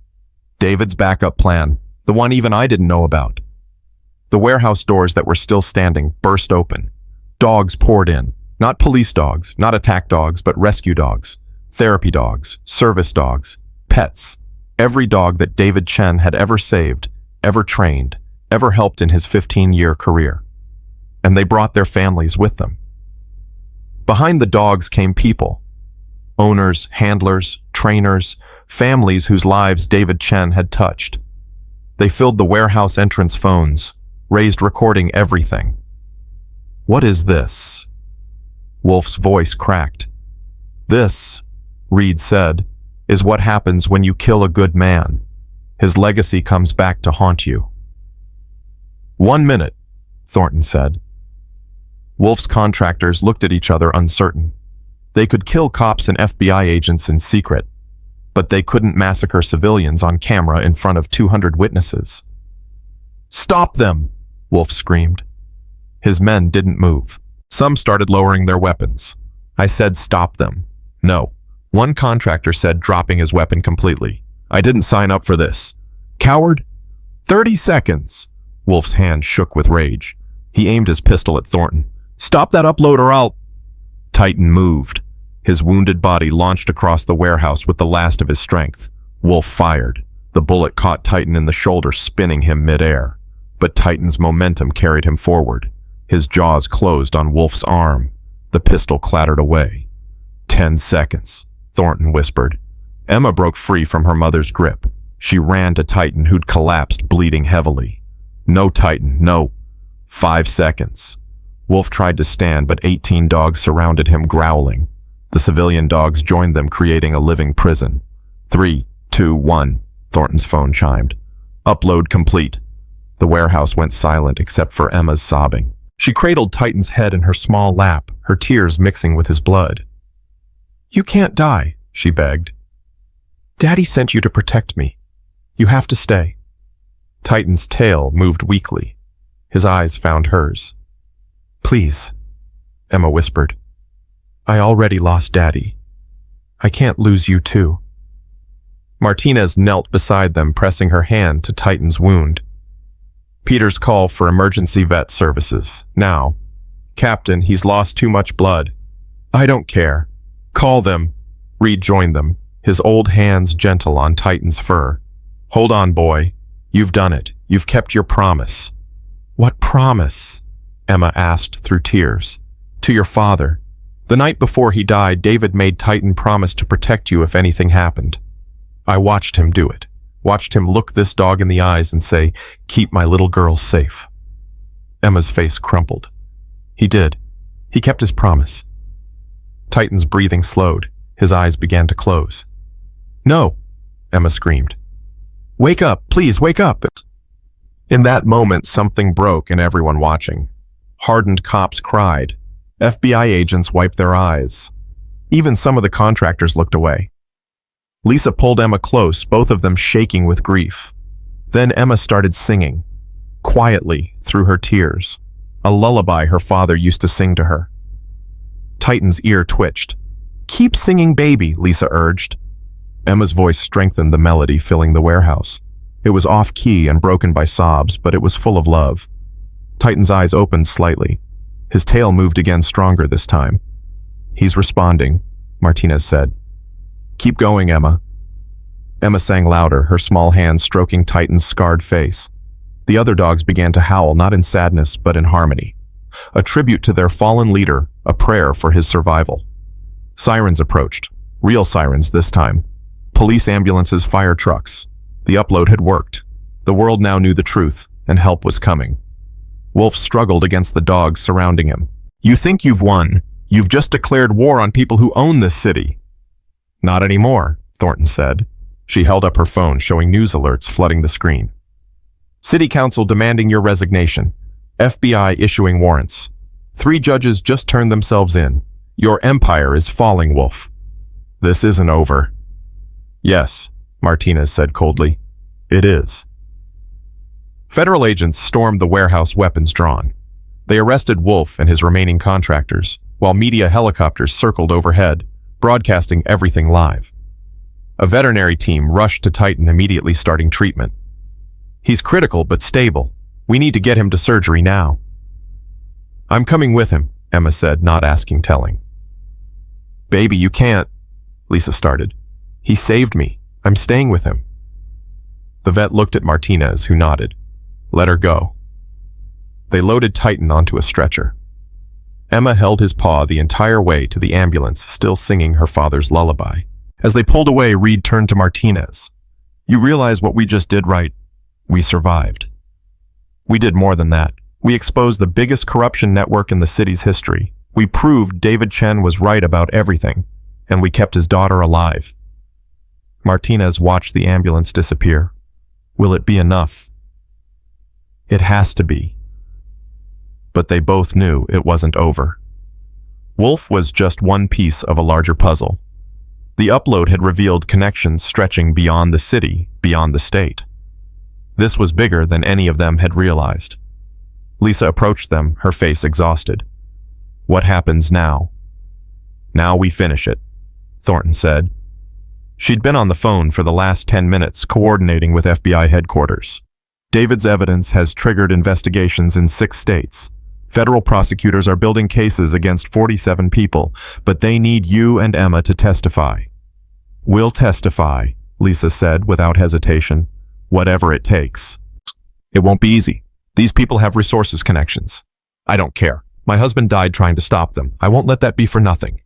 David's backup plan, the one even I didn't know about. The warehouse doors that were still standing burst open. Dogs poured in. Not police dogs, not attack dogs, but rescue dogs. Therapy dogs, service dogs, pets. Every dog that David Chen had ever saved, ever trained, ever helped in his 15-year career. And they brought their families with them. Behind the dogs came people. Owners, handlers, trainers, families whose lives David Chen had touched. They filled the warehouse entrance phones, raised recording everything. "What is this?" Wolfe's voice cracked. "This," Reed said, "is what happens when you kill a good man. His legacy comes back to haunt you." 1 minute, Thornton said. Wolfe's contractors looked at each other uncertain. They could kill cops and FBI agents in secret. but they couldn't massacre civilians on camera in front of 200 witnesses. "Stop them!" Wolf screamed. His men didn't move. Some started lowering their weapons. I said stop them. No. One contractor said, dropping his weapon completely. "I didn't sign up for this." "Coward!" 30 seconds! Wolf's hand shook with rage. He aimed his pistol at Thornton. "Stop that upload or I'll—" Titan moved. His wounded body launched across the warehouse with the last of his strength. Wolf fired. The bullet caught Titan in the shoulder, spinning him mid-air. But Titan's momentum carried him forward. His jaws closed on Wolf's arm. The pistol clattered away. 10 seconds, Thornton whispered. Emma broke free from her mother's grip. She ran to Titan, who'd collapsed, bleeding heavily. "No, Titan, no." 5 seconds. Wolf tried to stand, but 18 dogs surrounded him, growling. The civilian dogs joined them, creating a living prison. 3, 2, 1. Thornton's phone chimed. "Upload complete." The warehouse went silent except for Emma's sobbing. She cradled Titan's head in her small lap, her tears mixing with his blood. "You can't die," she begged. "Daddy sent you to protect me. You have to stay." Titan's tail moved weakly. His eyes found hers. "Please," Emma whispered. "I already lost Daddy. I can't lose you too." Martinez knelt beside them, pressing her hand to Titan's wound. "Peter's call for emergency vet services. Now. Captain, he's lost too much blood." "I don't care. Call them." Reed joined them, his old hands gentle on Titan's fur. "Hold on, boy. You've done it. You've kept your promise." "What promise?" Emma asked through tears. "To your father. The night before he died, David made Titan promise to protect you if anything happened. I watched him do it. Watched him look this dog in the eyes and say, 'Keep my little girl safe.'" Emma's face crumpled. "He did. He kept his promise." Titan's breathing slowed. His eyes began to close. "No!" Emma screamed. "Wake up! Please, wake up!" In that moment, something broke in everyone watching. Hardened cops cried. FBI agents wiped their eyes. Even some of the contractors looked away. Lisa pulled Emma close, both of them shaking with grief. Then Emma started singing, quietly, through her tears, a lullaby her father used to sing to her. Titan's ear twitched. "Keep singing, baby," Lisa urged. Emma's voice strengthened the melody filling the warehouse. It was off-key and broken by sobs, but it was full of love. Titan's eyes opened slightly. His tail moved again, stronger this time. "He's responding," Martinez said. "Keep going, Emma." Emma sang louder, her small hands stroking Titan's scarred face. The other dogs began to howl, not in sadness, but in harmony. A tribute to their fallen leader, a prayer for his survival. Sirens approached. Real sirens this time. Police ambulances, fire trucks. The upload had worked. The world now knew the truth, and help was coming. Wolf struggled against the dogs surrounding him. "You think you've won. You've just declared war on people who own this city." "Not anymore," Thornton said. She held up her phone, showing news alerts flooding the screen. "City Council demanding your resignation. FBI issuing warrants. 3 judges just turned themselves in. Your empire is falling, Wolf." "This isn't over." "Yes," Martinez said coldly. "It is." Federal agents stormed the warehouse, weapons drawn. They arrested Wolf and his remaining contractors, while media helicopters circled overhead, broadcasting everything live. A veterinary team rushed to Titan, immediately starting treatment. "He's critical but stable. We need to get him to surgery now." "I'm coming with him," Emma said, not asking telling. "Baby, you can't," Lisa started. "He saved me. I'm staying with him." The vet looked at Martinez, who nodded. "Let her go." They loaded Titan onto a stretcher. Emma held his paw the entire way to the ambulance, still singing her father's lullaby. As they pulled away, Reed turned to Martinez. "You realize what we just did, right? We survived. We did more than that. We exposed the biggest corruption network in the city's history. We proved David Chen was right about everything, and we kept his daughter alive." Martinez watched the ambulance disappear. Will it be enough? It has to be. But they both knew it wasn't over. Wolf was just one piece of a larger puzzle. The upload had revealed connections stretching beyond the city, beyond the state. This was bigger than any of them had realized. Lisa approached them, her face exhausted. "What happens now?" "Now we finish it," Thornton said. She'd been on the phone for the last 10 minutes coordinating with FBI headquarters. David's evidence has triggered investigations in 6 states. Federal prosecutors are building cases against 47 people, but they need you and Emma to testify. "We'll testify," Lisa said without hesitation, "whatever it takes." "It won't be easy. These people have resources connections. I don't care. My husband died trying to stop them. I won't let that be for nothing."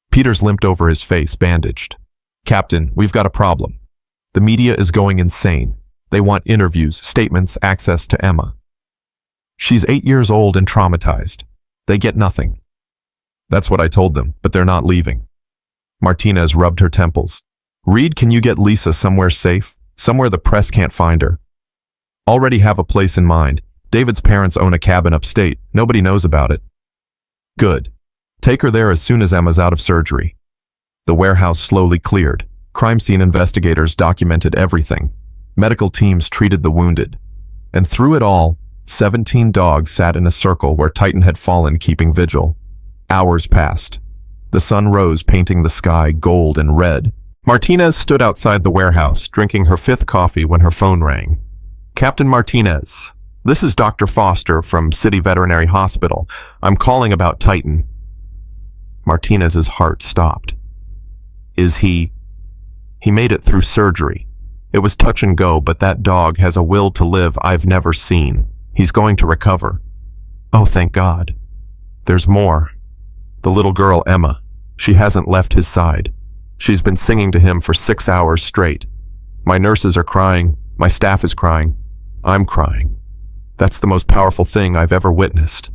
Peters limped over his face, bandaged. "Captain, we've got a problem. The media is going insane. They want interviews, statements, access to Emma. She's 8 years old and traumatized. They get nothing." "That's what I told them, but they're not leaving." Martinez rubbed her temples. "Reed, can you get Lisa somewhere safe? Somewhere the press can't find her?" "Already have a place in mind. David's parents own a cabin upstate. Nobody knows about it." "Good. Take her there as soon as Emma's out of surgery." The warehouse slowly cleared. Crime scene investigators documented everything. Medical teams treated the wounded. And through it all, 17 dogs sat in a circle where Titan had fallen, keeping vigil. Hours passed. The sun rose, painting the sky gold and red. Martinez stood outside the warehouse, drinking her 5th coffee when her phone rang. "Captain Martinez, this is Dr. Foster from City Veterinary Hospital. I'm calling about Titan." Martinez's heart stopped. "Is he made it through surgery. It was touch and go, but that dog has a will to live I've never seen. He's going to recover." "Oh, thank God." "There's more. The little girl, Emma. She hasn't left his side. She's been singing to him for 6 hours straight. My nurses are crying. My staff is crying. I'm crying. That's the most powerful thing I've ever witnessed."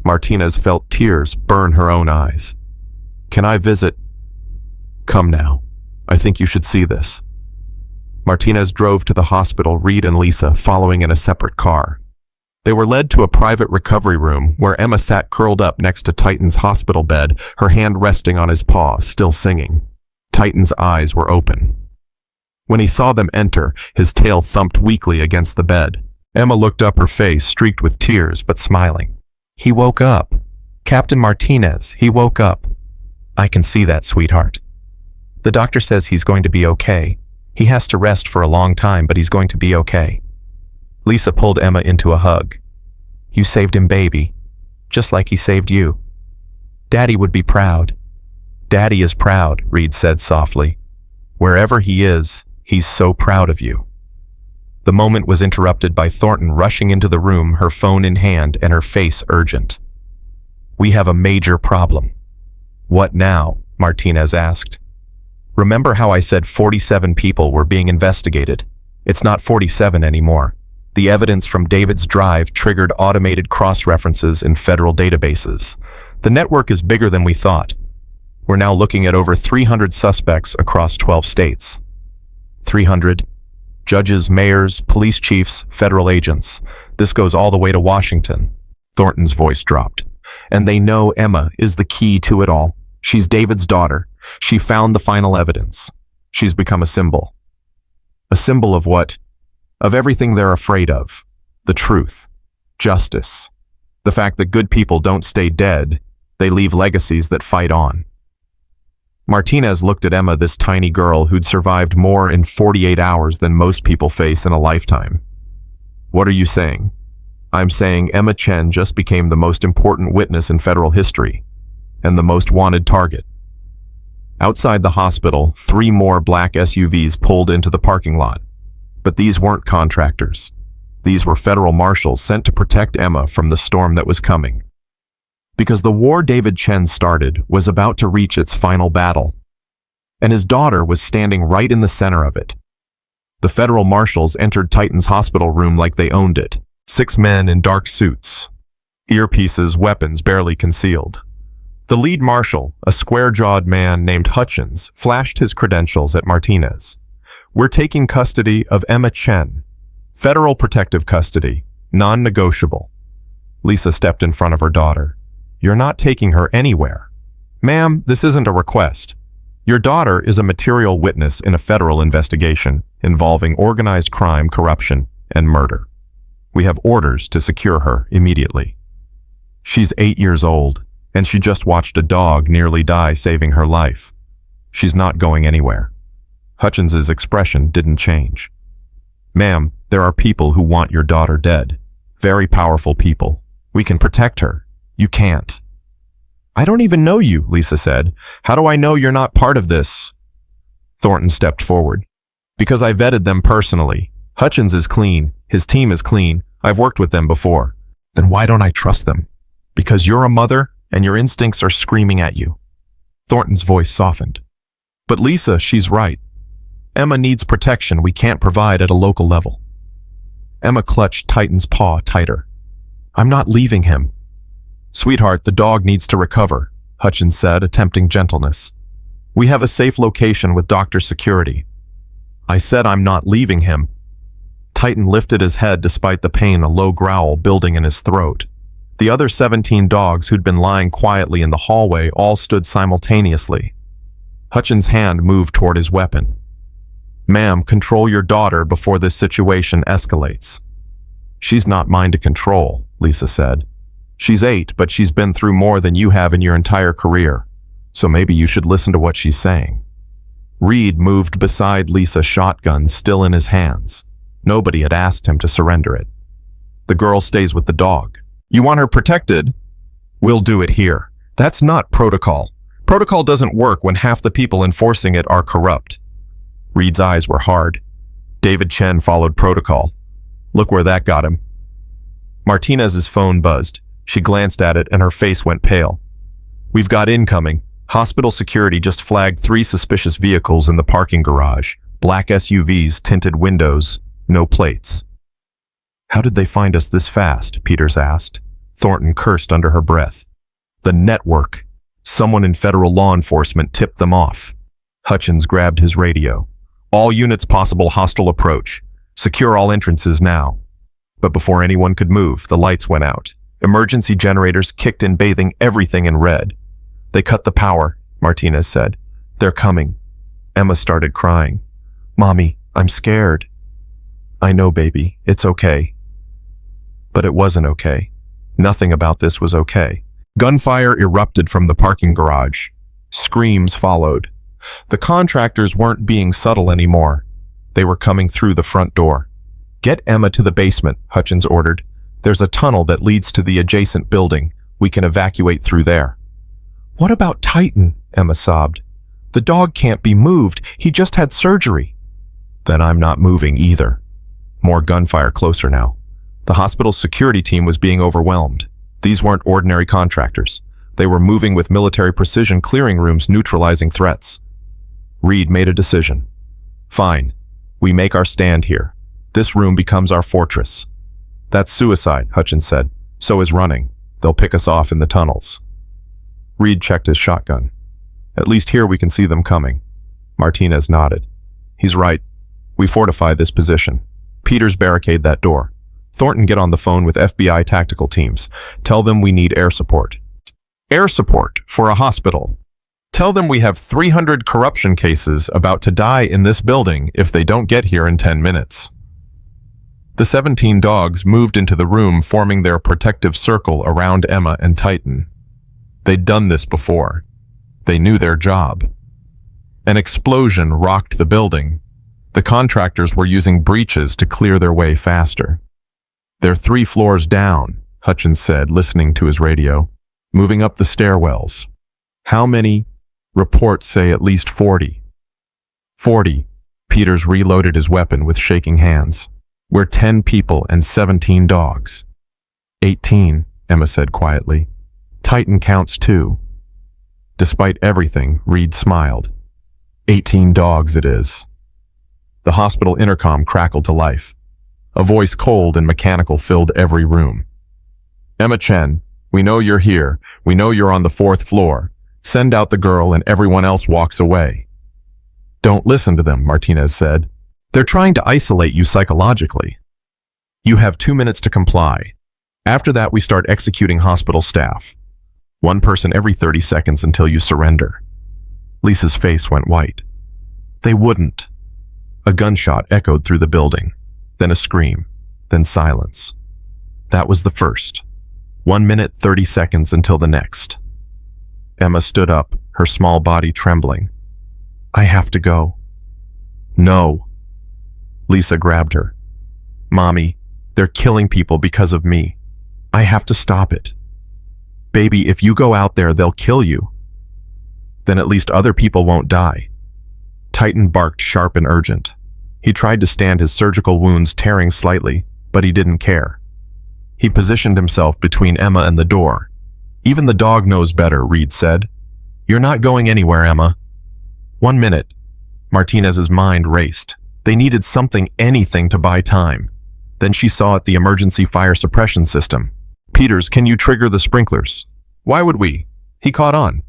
Martinez felt tears burn her own eyes. "Can I visit?" "Come now. I think you should see this." Martinez drove to the hospital, Reed and Lisa following in a separate car. They were led to a private recovery room where Emma sat curled up next to Titan's hospital bed, her hand resting on his paw, still singing. Titan's eyes were open. When he saw them enter, his tail thumped weakly against the bed. Emma looked up, her face streaked with tears, but smiling. "He woke up. Captain Martinez, he woke up." "I can see that, sweetheart. The doctor says he's going to be okay. He has to rest for a long time, but he's going to be okay." Lisa pulled Emma into a hug. "You saved him, baby. Just like he saved you. Daddy would be proud." "Daddy is proud," Reed said softly. "Wherever he is, he's so proud of you." The moment was interrupted by Thornton rushing into the room, her phone in hand and her face urgent. "We have a major problem." "What now?" Martinez asked. "Remember how I said 47 people were being investigated? It's not 47 anymore. The evidence from David's drive triggered automated cross-references in federal databases. The network is bigger than we thought. We're now looking at over 300 suspects across 12 states. 300? Judges, mayors, police chiefs, federal agents. This goes all the way to Washington." Thornton's voice dropped. "And they know Emma is the key to it all. She's David's daughter. She found the final evidence. She's become a symbol." "A symbol of what?" "Of everything they're afraid of. The truth. Justice. The fact that good people don't stay dead. They leave legacies that fight on." Martinez looked at Emma, this tiny girl who'd survived more in 48 hours than most people face in a lifetime. "What are you saying?" "I'm saying Emma Chen just became the most important witness in federal history, and the most wanted target." Outside the hospital, 3 more black SUVs pulled into the parking lot. But these weren't contractors. These were federal marshals sent to protect Emma from the storm that was coming. Because the war David Chen started was about to reach its final battle, and his daughter was standing right in the center of it. The federal marshals entered Titan's hospital room like they owned it. 6 men in dark suits, earpieces, weapons barely concealed. The lead marshal, a square-jawed man named Hutchins, flashed his credentials at Martinez. "We're taking custody of Emma Chen. Federal protective custody, non-negotiable." Lisa stepped in front of her daughter. "You're not taking her anywhere." "Ma'am, this isn't a request. Your daughter is a material witness in a federal investigation involving organized crime, corruption, and murder. We have orders to secure her immediately. She's 8 years old, and she just watched a dog nearly die saving her life. She's not going anywhere. Hutchins's expression didn't change. Ma'am, there are people who want your daughter dead. Very powerful people. We can protect her. You can't. I don't even know you, Lisa said. How do I know you're not part of this? Thornton stepped forward. Because I vetted them personally. Hutchins is clean. His team is clean. I've worked with them before. Then why don't I trust them? Because you're a mother and your instincts are screaming at you. Thornton's voice softened. But Lisa, she's right. Emma needs protection we can't provide at a local level. Emma clutched Titan's paw tighter. I'm not leaving him. Sweetheart, the dog needs to recover, Hutchins said, attempting gentleness. We have a safe location with doctor's security. I said I'm not leaving him. Titan lifted his head despite the pain, a low growl building in his throat. The other 17 dogs who'd been lying quietly in the hallway all stood simultaneously. Hutchins' hand moved toward his weapon. Ma'am, control your daughter before this situation escalates. She's not mine to control, Lisa said. She's 8, but she's been through more than you have in your entire career, so maybe you should listen to what she's saying. Reed moved beside Lisa's shotgun still in his hands. Nobody had asked him to surrender it. The girl stays with the dog. You want her protected? We'll do it here. That's not protocol. Protocol doesn't work when half the people enforcing it are corrupt. Reed's eyes were hard. David Chen followed protocol. Look where that got him. Martinez's phone buzzed. She glanced at it and her face went pale. We've got incoming. Hospital security just flagged 3 suspicious vehicles in the parking garage. Black SUVs, tinted windows, no plates. How did they find us this fast? Peters asked. Thornton cursed under her breath. The network. Someone in federal law enforcement tipped them off. Hutchins grabbed his radio. All units, possible hostile approach. Secure all entrances now. But before anyone could move, the lights went out. Emergency generators kicked in, bathing everything in red. They cut the power, Martinez said. They're coming. Emma started crying. Mommy, I'm scared. I know, baby. It's okay. But it wasn't okay. Nothing about this was okay. Gunfire erupted from the parking garage. Screams followed. The contractors weren't being subtle anymore. They were coming through the front door. Get Emma to the basement, Hutchins ordered. There's a tunnel that leads to the adjacent building. We can evacuate through there. What about Titan? Emma sobbed. The dog can't be moved. He just had surgery. Then I'm not moving either. More gunfire closer now. The hospital's security team was being overwhelmed. These weren't ordinary contractors. They were moving with military precision, clearing rooms, neutralizing threats. Reed made a decision. Fine. We make our stand here. This room becomes our fortress. That's suicide, Hutchins said. So is running. They'll pick us off in the tunnels. Reed checked his shotgun. At least here we can see them coming. Martinez nodded. He's right. We fortify this position. Peters barricade that door. Thornton, get on the phone with FBI tactical teams. Tell them we need air support. Air support for a hospital. Tell them we have 300 corruption cases about to die in this building if they don't get here in 10 minutes. The 17 dogs moved into the room, forming their protective circle around Emma and Titan. They'd done this before. They knew their job. An explosion rocked the building. The contractors were using breaches to clear their way faster. They're 3 floors down, Hutchins said, listening to his radio. Moving up the stairwells. How many? Reports say at least 40. 40. Peters reloaded his weapon with shaking hands. We're 10 people and 17 dogs. 18, Emma said quietly. Titan counts too. Despite everything, Reed smiled. 18 dogs it is. The hospital intercom crackled to life. A voice cold and mechanical filled every room. Emma Chen, we know you're here. We know you're on the 4th floor. Send out the girl and everyone else walks away. Don't listen to them, Martinez said. They're trying to isolate you psychologically. You have 2 minutes to comply. After that, we start executing hospital staff. 1 person every 30 seconds until you surrender. Lisa's face went white. They wouldn't. A gunshot echoed through the building, then a scream, then silence. That was the first. 1 minute, 30 seconds until the next. Emma stood up, her small body trembling. I have to go. No. Lisa grabbed her. Mommy, they're killing people because of me. I have to stop it. Baby, if you go out there, they'll kill you. Then at least other people won't die. Titan barked sharp and urgent. He tried to stand his surgical wounds tearing slightly, but he didn't care. He positioned himself between Emma and the door. Even the dog knows better, Reed said. You're not going anywhere, Emma. 1 minute. Martinez's mind raced. They needed something, anything to buy time. Then she saw it, the emergency fire suppression system. Peters, can you trigger the sprinklers? Why would we? He caught on.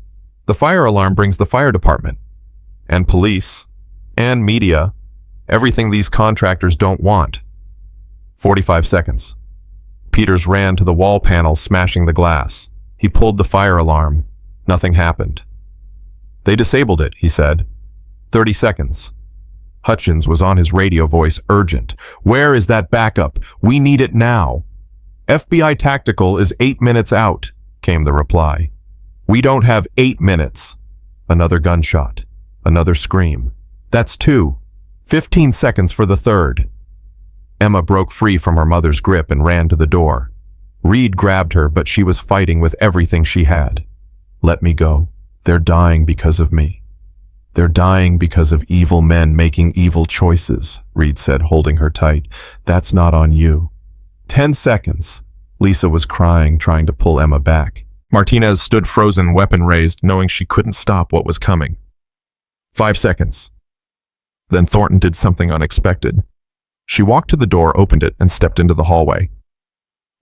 The fire alarm brings the fire department. And police. And media. Everything these contractors don't want. 45 seconds. Peters ran to the wall panel, smashing the glass. He pulled the fire alarm. Nothing happened. They disabled it, he said. 30 seconds. Hutchins was on his radio, voice urgent. Where is that backup? We need it now. FBI Tactical is 8 minutes out, came the reply. We don't have 8 minutes. Another gunshot. Another scream. That's 2. 15 seconds for the third. Emma broke free from her mother's grip and ran to the door. Reed grabbed her, but she was fighting with everything she had. Let me go. They're dying because of me. They're dying because of evil men making evil choices, Reed said, holding her tight. That's not on you. 10 seconds. Lisa was crying, trying to pull Emma back. Martinez stood frozen, weapon raised, knowing she couldn't stop what was coming. 5 seconds. Then Thornton did something unexpected. She walked to the door, opened it, and stepped into the hallway.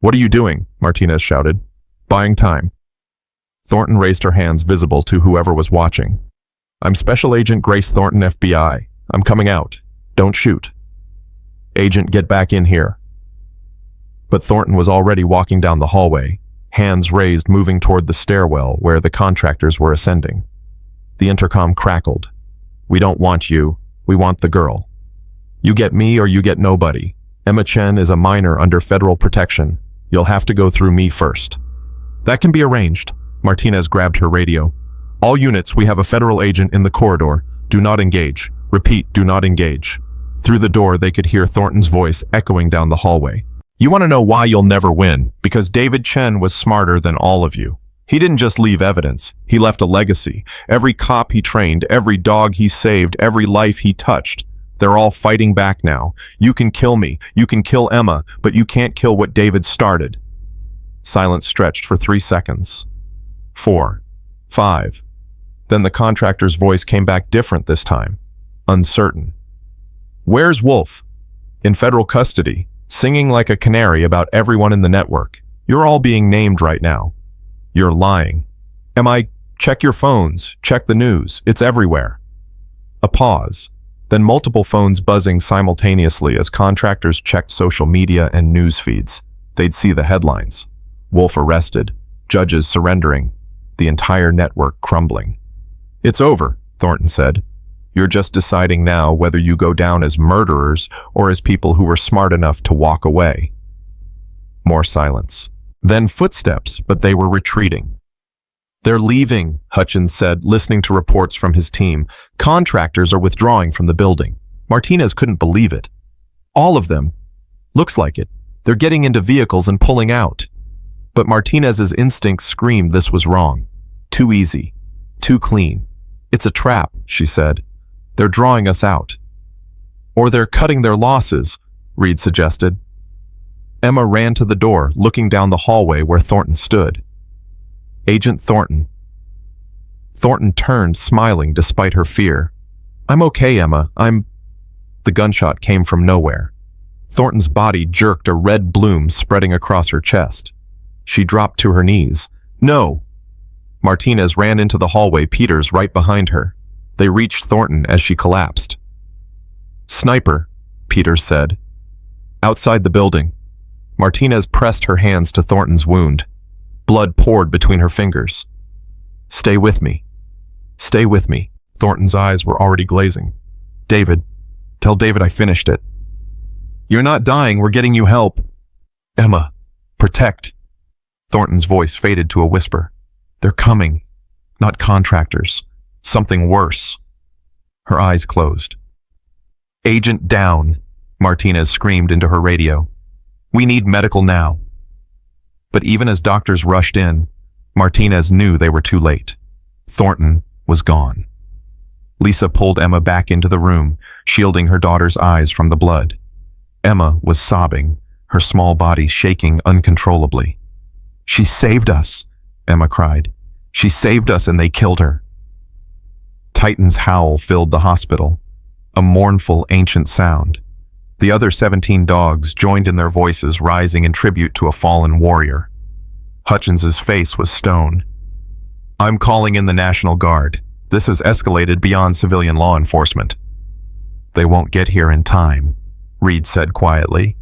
What are you doing? Martinez shouted. Buying time. Thornton raised her hands, visible to whoever was watching. I'm Special Agent Grace Thornton, FBI. I'm coming out. Don't shoot. Agent, get back in here. But Thornton was already walking down the hallway, hands raised, moving toward the stairwell where the contractors were ascending. The intercom crackled. We don't want you. We want the girl. You get me or you get nobody. Emma Chen is a minor under federal protection. You'll have to go through me first. That can be arranged. Martinez grabbed her radio. All units, we have a federal agent in the corridor. Do not engage. Repeat, do not engage. Through the door, they could hear Thornton's voice echoing down the hallway. You want to know why you'll never win? Because David Chen was smarter than all of you. He didn't just leave evidence. He left a legacy. Every cop he trained, every dog he saved, every life he touched. They're all fighting back now. You can kill me. You can kill Emma, but you can't kill what David started. Silence stretched for 3 seconds. 4. 5. Then the contractor's voice came back, different this time. Uncertain. Where's Wolf? In federal custody, singing like a canary about everyone in the network. You're all being named right now. You're lying. Am I? Check your phones. Check the news. It's everywhere. A pause. Then multiple phones buzzing simultaneously as contractors checked social media and news feeds. They'd see the headlines. Wolf arrested. Judges surrendering. The entire network crumbling. It's over, Thornton said. You're just deciding now whether you go down as murderers or as people who were smart enough to walk away. More silence. Then footsteps, but they were retreating. They're leaving, Hutchins said, listening to reports from his team. Contractors are withdrawing from the building. Martinez couldn't believe it. All of them. Looks like it. They're getting into vehicles and pulling out. But Martinez's instincts screamed this was wrong. Too easy. Too clean. It's a trap, she said. They're drawing us out. Or they're cutting their losses, Reed suggested. Emma ran to the door, looking down the hallway where Thornton stood. Agent Thornton. Thornton turned, smiling despite her fear. I'm okay, Emma. The gunshot came from nowhere. Thornton's body jerked, a red bloom spreading across her chest. She dropped to her knees. No! Martinez ran into the hallway, Peters right behind her. They reached Thornton as she collapsed. Sniper, Peters said. Outside the building. Martinez pressed her hands to Thornton's wound. Blood poured between her fingers. Stay with me. Stay with me. Thornton's eyes were already glazing. David, tell David I finished it. You're not dying, we're getting you help. Emma, protect. Thornton's voice faded to a whisper. They're coming. Not contractors. Something worse. Her eyes closed. Agent down, Martinez screamed into her radio. We need medical now. But even as doctors rushed in, Martinez knew they were too late. Thornton was gone. Lisa pulled Emma back into the room, shielding her daughter's eyes from the blood. Emma was sobbing, her small body shaking uncontrollably. She saved us, Emma cried. She saved us and they killed her. Titan's howl filled the hospital, a mournful, ancient sound. The other 17 dogs joined in their voices, rising in tribute to a fallen warrior. Hutchins's face was stone. I'm calling in the National Guard. This has escalated beyond civilian law enforcement. They won't get here in time, Reed said quietly.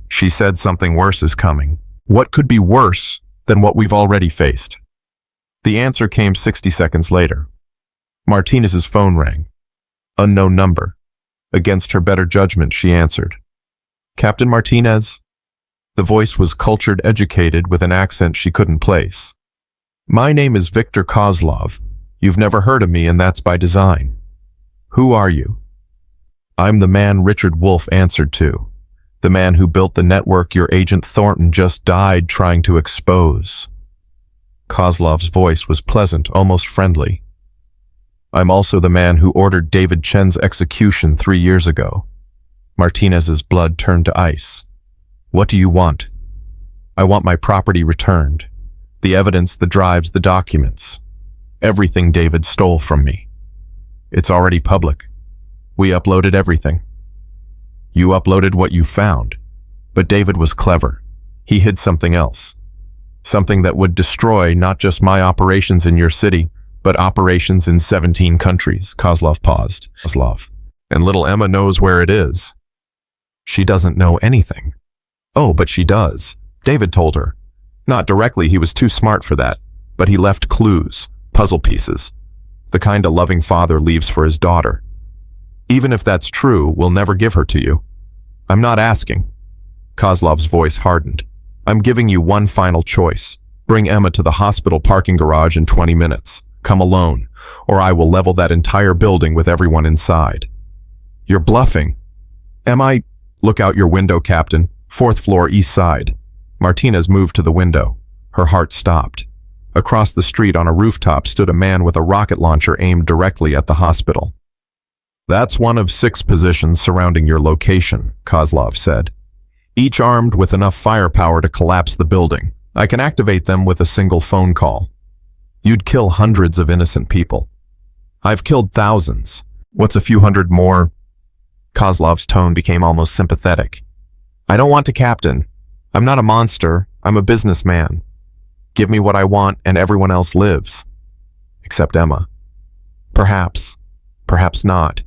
She said something worse is coming. What could be worse than what we've already faced? The answer came 60 seconds later. Martinez's phone rang. Unknown number. Against her better judgment, she answered. Captain Martinez? The voice was cultured, educated, with an accent she couldn't place. My name is Victor Kozlov. You've never heard of me, and that's by design. Who are you? I'm the man Richard Wolf answered to. The man who built the network your agent Thornton just died trying to expose. Kozlov's voice was pleasant, almost friendly. I'm also the man who ordered David Chen's execution 3 years ago. Martinez's blood turned to ice. What do you want? I want my property returned. The evidence, the drives, the documents. Everything David stole from me. It's already public. We uploaded everything. You uploaded what you found. But David was clever. He hid something else. Something that would destroy not just my operations in your city, but operations in 17 countries. Kozlov paused. Kozlov. And little Emma knows where it is. She doesn't know anything. Oh, but she does. David told her. Not directly, he was too smart for that, but he left clues, puzzle pieces, the kind a loving father leaves for his daughter. Even if that's true, we'll never give her to you. I'm not asking. Kozlov's voice hardened. I'm giving you one final choice. Bring Emma to the hospital parking garage in 20 minutes. Come alone, or I will level that entire building with everyone inside. You're bluffing. Am I? Look out your window, Captain. 4th floor, east side. Martinez moved to the window. Her heart stopped. Across the street on a rooftop stood a man with a rocket launcher aimed directly at the hospital. That's one of 6 positions surrounding your location, Kozlov said. Each armed with enough firepower to collapse the building. I can activate them with a single phone call. You'd kill hundreds of innocent people. I've killed thousands. What's a few hundred more? Kozlov's tone became almost sympathetic. I don't want to, Captain. I'm not a monster. I'm a businessman. Give me what I want and everyone else lives. Except Emma. Perhaps. Perhaps not.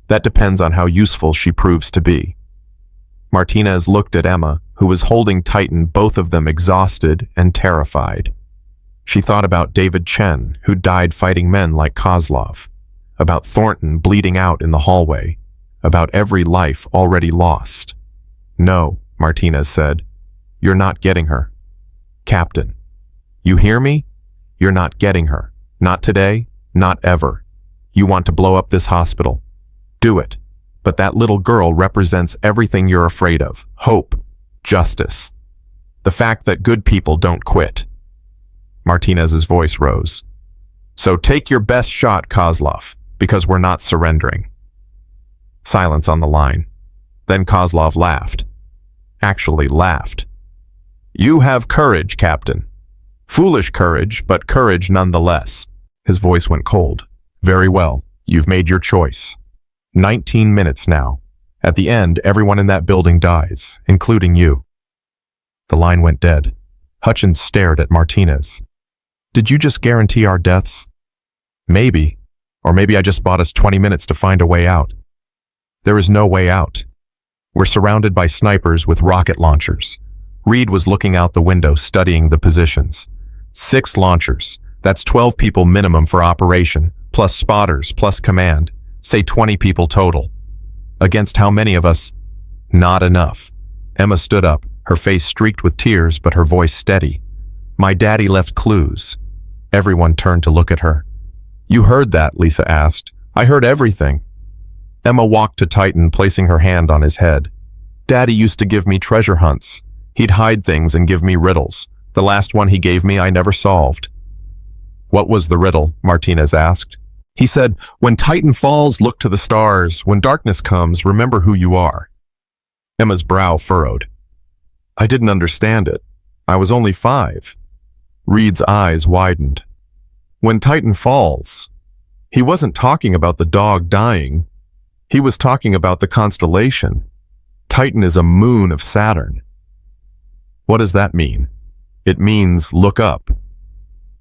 That depends on how useful she proves to be. Martinez looked at Emma, who was holding Titan, both of them exhausted and terrified. She thought about David Chen, who died fighting men like Kozlov, about Thornton bleeding out in the hallway, about every life already lost. No, Martinez said. You're not getting her. Captain, you hear me? You're not getting her. Not today, not ever. You want to blow up this hospital. Do it. But that little girl represents everything you're afraid of. Hope. Justice. The fact that good people don't quit. Martinez's voice rose. So take your best shot, Kozlov, because we're not surrendering. Silence on the line. Then Kozlov laughed. Actually laughed. You have courage, Captain. Foolish courage, but courage nonetheless. His voice went cold. Very well. You've made your choice. 19 minutes now. At the end, everyone in that building dies, including you. The line went dead. Hutchins stared at Martinez. Did you just guarantee our deaths? Maybe. Or maybe I just bought us 20 minutes to find a way out. There is no way out. We're surrounded by snipers with rocket launchers. Reed was looking out the window, studying the positions. 6 launchers. That's 12 people minimum for operation, plus spotters, plus command. Say 20 people total. Against how many of us? Not enough. Emma stood up, her face streaked with tears, but her voice steady. My daddy left clues. Everyone turned to look at her. You heard that, Lisa asked. I heard everything. Emma walked to Titan, placing her hand on his head. Daddy used to give me treasure hunts. He'd hide things and give me riddles. The last one he gave me I never solved. What was the riddle? Martinez asked. He said, when Titan falls, look to the stars. When darkness comes, remember who you are. Emma's brow furrowed. I didn't understand it. I was only 5. Reed's eyes widened. When Titan falls, he wasn't talking about the dog dying. He was talking about the constellation. Titan is a moon of Saturn. What does that mean? It means look up.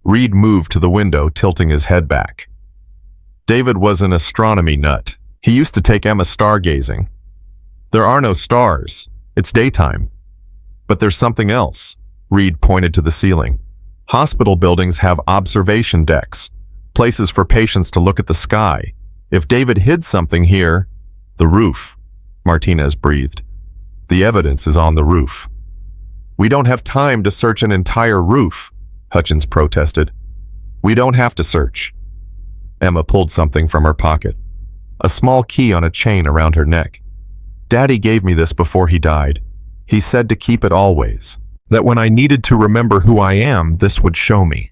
Reed moved to the window, tilting his head back. David was an astronomy nut. He used to take Emma stargazing. There are no stars. It's daytime. But there's something else. Reed pointed to the ceiling. Hospital buildings have observation decks, places for patients to look at the sky. If David hid something here, the roof, Martinez breathed. The evidence is on the roof. We don't have time to search an entire roof, Hutchins protested. We don't have to search. Emma pulled something from her pocket. A small key on a chain around her neck. Daddy gave me this before he died. He said to keep it always. That when I needed to remember who I am, this would show me.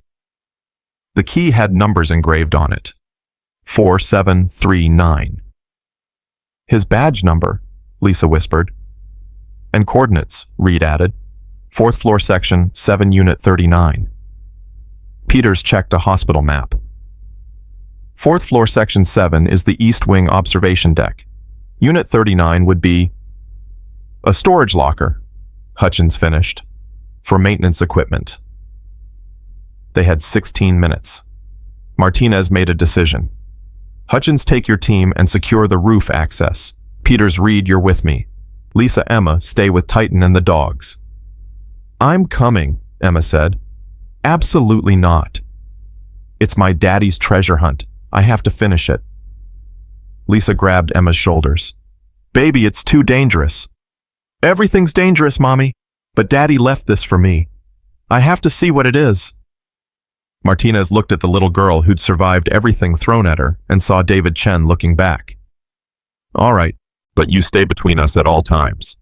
The key had numbers engraved on it. 4739. His badge number, Lisa whispered. And coordinates, Reed added. 4th floor section, 7 unit 39. Peters checked a hospital map. 4th floor section 7 is the East Wing observation deck. Unit 39 would be a storage locker, Hutchins finished, for maintenance equipment. They had 16 minutes. Martinez made a decision. Hutchins, take your team and secure the roof access. Peters, Reed, you're with me. Lisa, Emma, stay with Titan and the dogs. I'm coming, Emma said. Absolutely not. It's my daddy's treasure hunt. I have to finish it. Lisa grabbed Emma's shoulders. Baby, it's too dangerous. Everything's dangerous, Mommy, but Daddy left this for me. I have to see what it is. Martinez looked at the little girl who'd survived everything thrown at her and saw David Chen looking back. All right, but you stay between us at all times.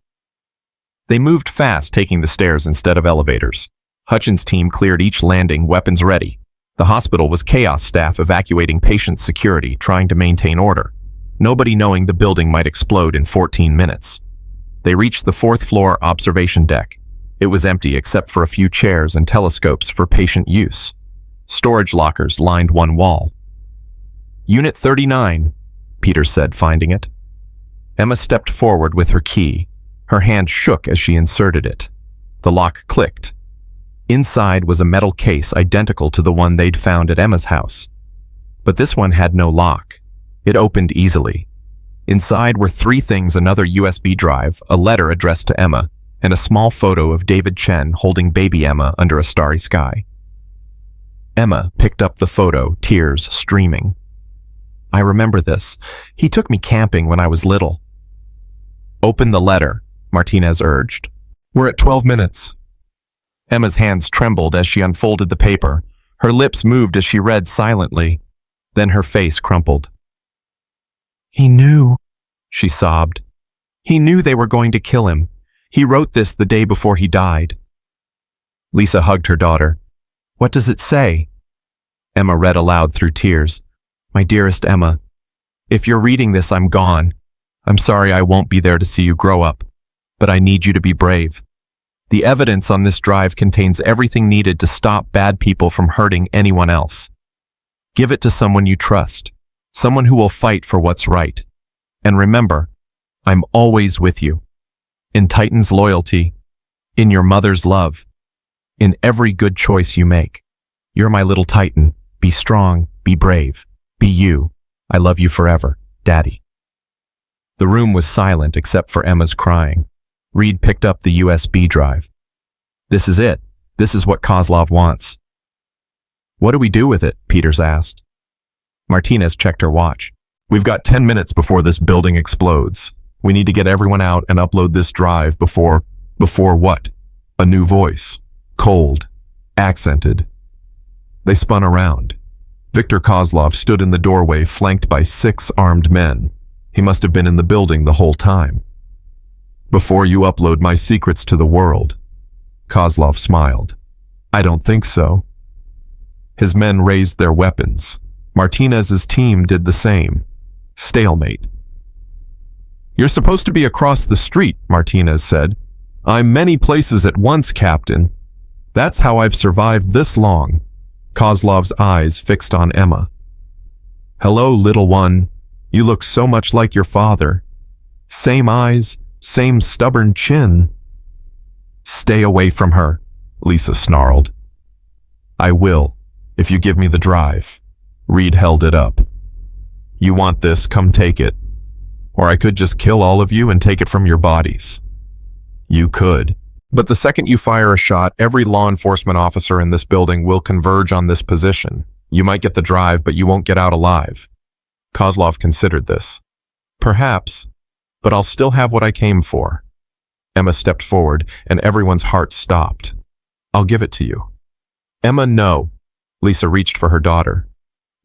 They moved fast, taking the stairs instead of elevators. Hutchins' team cleared each landing, weapons ready. The hospital was chaos staff evacuating patient security, trying to maintain order, nobody knowing the building might explode in 14 minutes. They reached the 4th floor observation deck. It was empty except for a few chairs and telescopes for patient use. Storage lockers lined one wall. Unit 39, Peters said, finding it. Emma stepped forward with her key. Her hand shook as she inserted it. The lock clicked. Inside was a metal case identical to the one they'd found at Emma's house. But this one had no lock. It opened easily. Inside were 3 things: another USB drive, a letter addressed to Emma, and a small photo of David Chen holding baby Emma under a starry sky. Emma picked up the photo, tears streaming. I remember this. He took me camping when I was little. Open the letter, Martinez urged. We're at 12 minutes. Emma's hands trembled as she unfolded the paper. Her lips moved as she read silently. Then her face crumpled. He knew, she sobbed. He knew they were going to kill him. He wrote this the day before he died. Lisa hugged her daughter. What does it say? Emma read aloud through tears. My dearest Emma, if you're reading this, I'm gone. I'm sorry I won't be there to see you grow up, but I need you to be brave. The evidence on this drive contains everything needed to stop bad people from hurting anyone else. Give it to someone you trust, someone who will fight for what's right. And remember, I'm always with you. In Titan's loyalty, in your mother's love, in every good choice you make. You're my little Titan. Be strong, be brave, be you. I love you forever, Daddy. The room was silent except for Emma's crying. Reed picked up the USB drive. This is it. This is what Kozlov wants. What do we do with it? Peters asked. Martinez checked her watch. We've got 10 minutes before this building explodes. We need to get everyone out and upload this drive before what? A new voice. Cold. Accented. They spun around. Viktor Kozlov stood in the doorway flanked by 6 armed men. He must have been in the building the whole time. Before you upload my secrets to the world. Kozlov smiled. I don't think so. His men raised their weapons. Martinez's team did the same. Stalemate. You're supposed to be across the street, Martinez said. I'm many places at once, Captain. That's how I've survived this long. Kozlov's eyes fixed on Emma. Hello, little one. You look so much like your father. Same eyes, same stubborn chin. Stay away from her, Lisa snarled. I will, if you give me the drive. Reed held it up. You want this, come take it. Or I could just kill all of you and take it from your bodies. You could. But the second you fire a shot, every law enforcement officer in this building will converge on this position. You might get the drive, but you won't get out alive. Kozlov considered this. Perhaps, but I'll still have what I came for. Emma stepped forward, and everyone's heart stopped. I'll give it to you. Emma, no. Lisa reached for her daughter,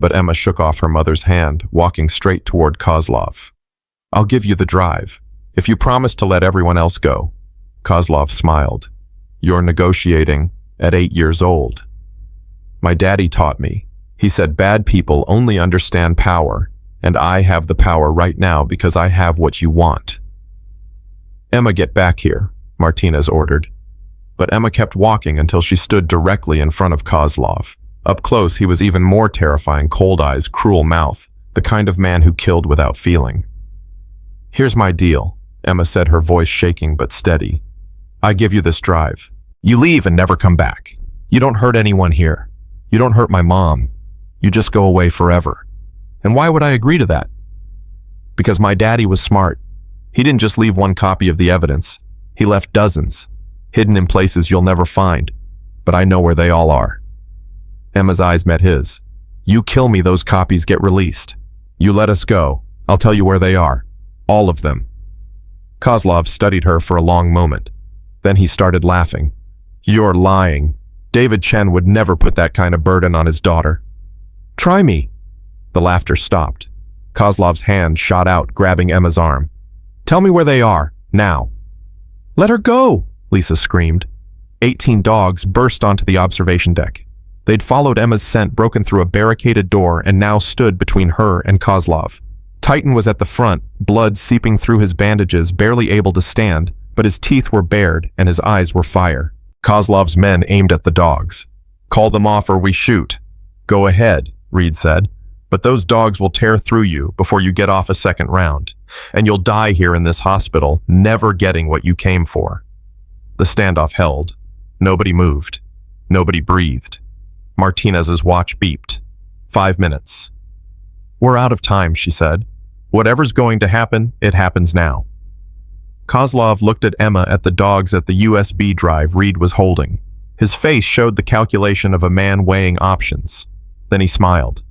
but Emma shook off her mother's hand, walking straight toward Kozlov. I'll give you the drive, if you promise to let everyone else go. Kozlov smiled. You're negotiating at 8 years old. My daddy taught me. He said bad people only understand power, and I have the power right now because I have what you want. Emma, get back here, Martinez ordered. But Emma kept walking until she stood directly in front of Kozlov. Up close, he was even more terrifying, cold eyes, cruel mouth, the kind of man who killed without feeling. Here's my deal, Emma said, her voice shaking but steady. I give you this drive. You leave and never come back. You don't hurt anyone here. You don't hurt my mom. You just go away forever. And why would I agree to that? Because my daddy was smart. He didn't just leave one copy of the evidence. He left dozens, hidden in places you'll never find. But I know where they all are. Emma's eyes met his. You kill me, those copies get released. You let us go. I'll tell you where they are. All of them. Kozlov studied her for a long moment. Then he started laughing. You're lying. David Chen would never put that kind of burden on his daughter. Try me. The laughter stopped. Kozlov's hand shot out, grabbing Emma's arm. Tell me where they are, now. Let her go, Lisa screamed. 18 dogs burst onto the observation deck. They'd followed Emma's scent, broken through a barricaded door, and now stood between her and Kozlov. Titan was at the front, blood seeping through his bandages, barely able to stand, but his teeth were bared and his eyes were fire. Kozlov's men aimed at the dogs. Call them off or we shoot. Go ahead, Reed said, but those dogs will tear through you before you get off a second round, and you'll die here in this hospital, never getting what you came for. The standoff held. Nobody moved. Nobody breathed. Martinez's watch beeped. 5 minutes. We're out of time, she said. Whatever's going to happen, it happens now. Kozlov looked at Emma at the dogs at the USB drive Reed was holding. His face showed the calculation of a man weighing options. Then he smiled.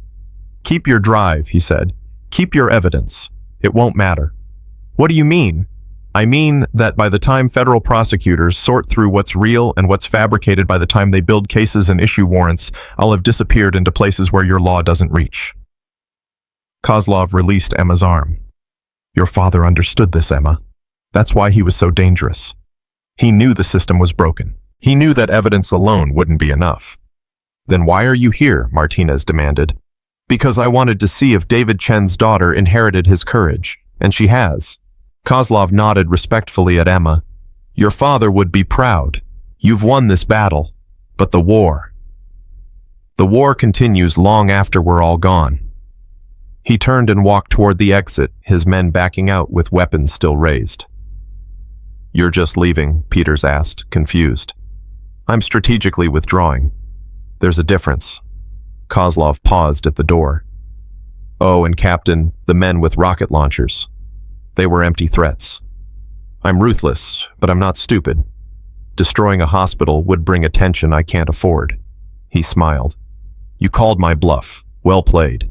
Keep your drive, he said. Keep your evidence. It won't matter. What do you mean? I mean that by the time federal prosecutors sort through what's real and what's fabricated, by the time they build cases and issue warrants, I'll have disappeared into places where your law doesn't reach. Kozlov released Emma's arm. Your father understood this, Emma. That's why he was so dangerous. He knew the system was broken. He knew that evidence alone wouldn't be enough. Then why are you here? Martinez demanded. Because I wanted to see if David Chen's daughter inherited his courage, and she has. Kozlov nodded respectfully at Emma. Your father would be proud. You've won this battle. But the war. The war continues long after we're all gone. He turned and walked toward the exit, his men backing out with weapons still raised. You're just leaving? Peters asked, confused. I'm strategically withdrawing. There's a difference. Kozlov paused at the door. Oh, and Captain, the men with rocket launchers. They were empty threats. I'm ruthless, but I'm not stupid. Destroying a hospital would bring attention I can't afford. He smiled. You called my bluff. Well played.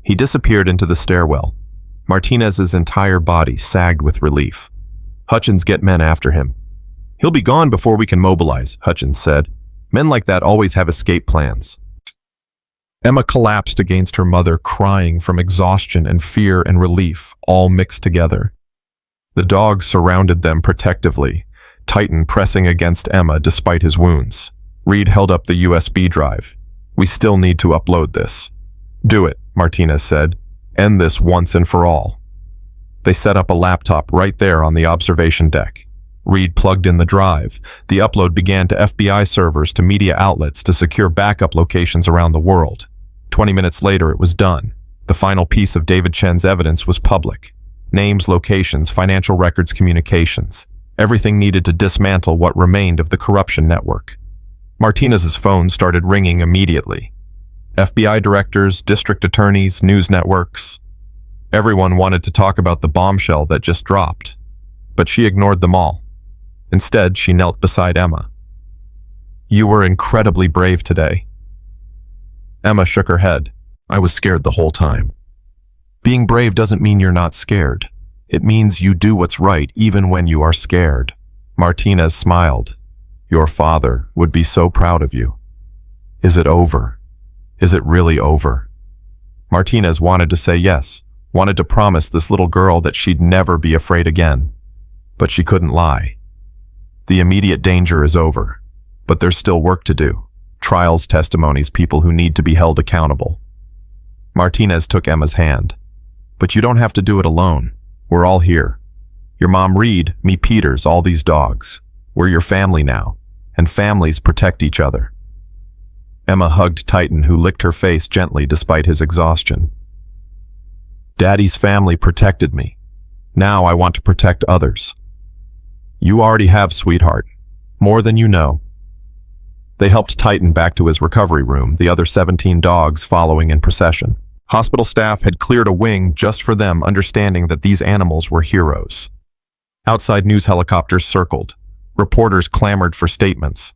He disappeared into the stairwell. Martinez's entire body sagged with relief. Hutchins, get men after him. He'll be gone before we can mobilize, Hutchins said. Men like that always have escape plans. Emma collapsed against her mother, crying from exhaustion and fear and relief, all mixed together. The dogs surrounded them protectively, Titan pressing against Emma despite his wounds. Reed held up the USB drive. We still need to upload this. Do it, Martinez said. End this once and for all. They set up a laptop right there on the observation deck. Reed plugged in the drive. The upload began to FBI servers to media outlets to secure backup locations around the world. 20 minutes later, it was done. The final piece of David Chen's evidence was public. Names, locations, financial records, communications. Everything needed to dismantle what remained of the corruption network. Martinez's phone started ringing immediately. FBI directors, district attorneys, news networks. Everyone wanted to talk about the bombshell that just dropped. But she ignored them all. Instead, she knelt beside Emma. You were incredibly brave today. Emma shook her head. I was scared the whole time. Being brave doesn't mean you're not scared. It means you do what's right even when you are scared. Martinez smiled. Your father would be so proud of you. Is it over? Is it really over? Martinez wanted to say yes, wanted to promise this little girl that she'd never be afraid again. But she couldn't lie. The immediate danger is over, but there's still work to do. Trials, testimonies, people who need to be held accountable. Martinez took Emma's hand. But you don't have to do it alone. We're all here. Your mom Reed, me Peters, all these dogs. We're your family now, and families protect each other. Emma hugged Titan, who licked her face gently despite his exhaustion. Daddy's family protected me. Now I want to protect others. You already have, sweetheart. More than you know. They helped Titan back to his recovery room, the other 17 dogs following in procession. Hospital staff had cleared a wing just for them, understanding that these animals were heroes. Outside news helicopters circled. Reporters clamored for statements.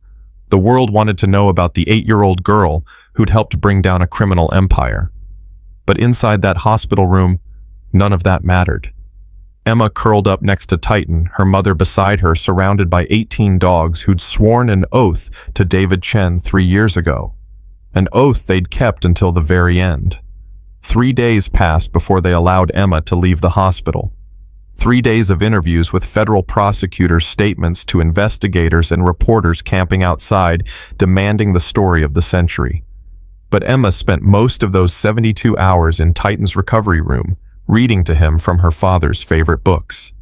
The world wanted to know about the 8-year-old girl who'd helped bring down a criminal empire. But inside that hospital room, none of that mattered. Emma curled up next to Titan, her mother beside her, surrounded by 18 dogs who'd sworn an oath to David Chen 3 years ago. An oath they'd kept until the very end. 3 days passed before they allowed Emma to leave the hospital. 3 days of interviews with federal prosecutors, statements to investigators and reporters camping outside, demanding the story of the century. But Emma spent most of those 72 hours in Titan's recovery room, reading to him from her father's favorite books.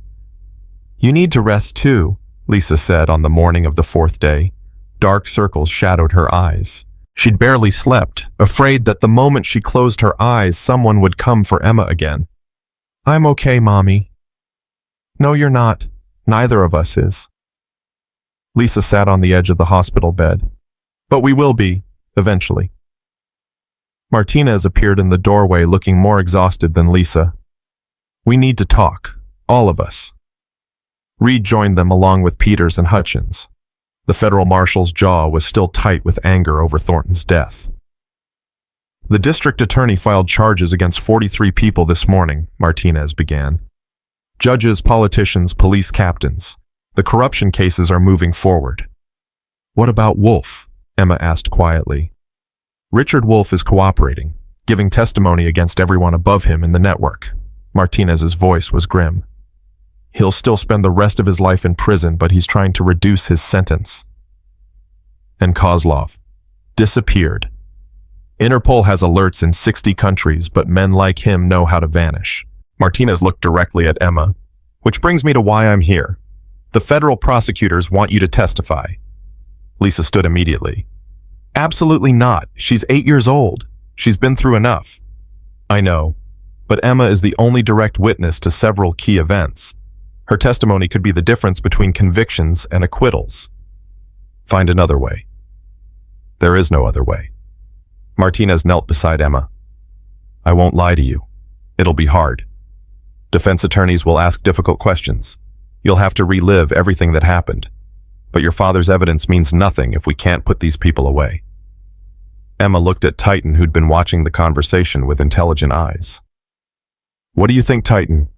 You need to rest too, Lisa said on the morning of the 4th day. Dark circles shadowed her eyes. She'd barely slept, afraid that the moment she closed her eyes, someone would come for Emma again. I'm okay, Mommy. No, you're not. Neither of us is. Lisa sat on the edge of the hospital bed. But we will be, eventually. Martinez appeared in the doorway looking more exhausted than Lisa. We need to talk, all of us. Reed joined them along with Peters and Hutchins. The federal marshal's jaw was still tight with anger over Thornton's death. The district attorney filed charges against 43 people this morning, Martinez began. Judges, politicians, police captains. The corruption cases are moving forward. What about Wolf? Emma asked quietly. Richard Wolf is cooperating, giving testimony against everyone above him in the network. Martinez's voice was grim. He'll still spend the rest of his life in prison, but he's trying to reduce his sentence. And Kozlov disappeared. Interpol has alerts in 60 countries, but men like him know how to vanish. Martinez looked directly at Emma. Which brings me to why I'm here. The federal prosecutors want you to testify. Lisa stood immediately. Absolutely not. She's 8 years old. She's been through enough. I know, but Emma is the only direct witness to several key events. Her testimony could be the difference between convictions and acquittals. Find another way. There is no other way. Martinez knelt beside Emma. I won't lie to you. It'll be hard. Defense attorneys will ask difficult questions. You'll have to relive everything that happened. But your father's evidence means nothing if we can't put these people away. Emma looked at Titan, who'd been watching the conversation with intelligent eyes. "What do you think, Titan?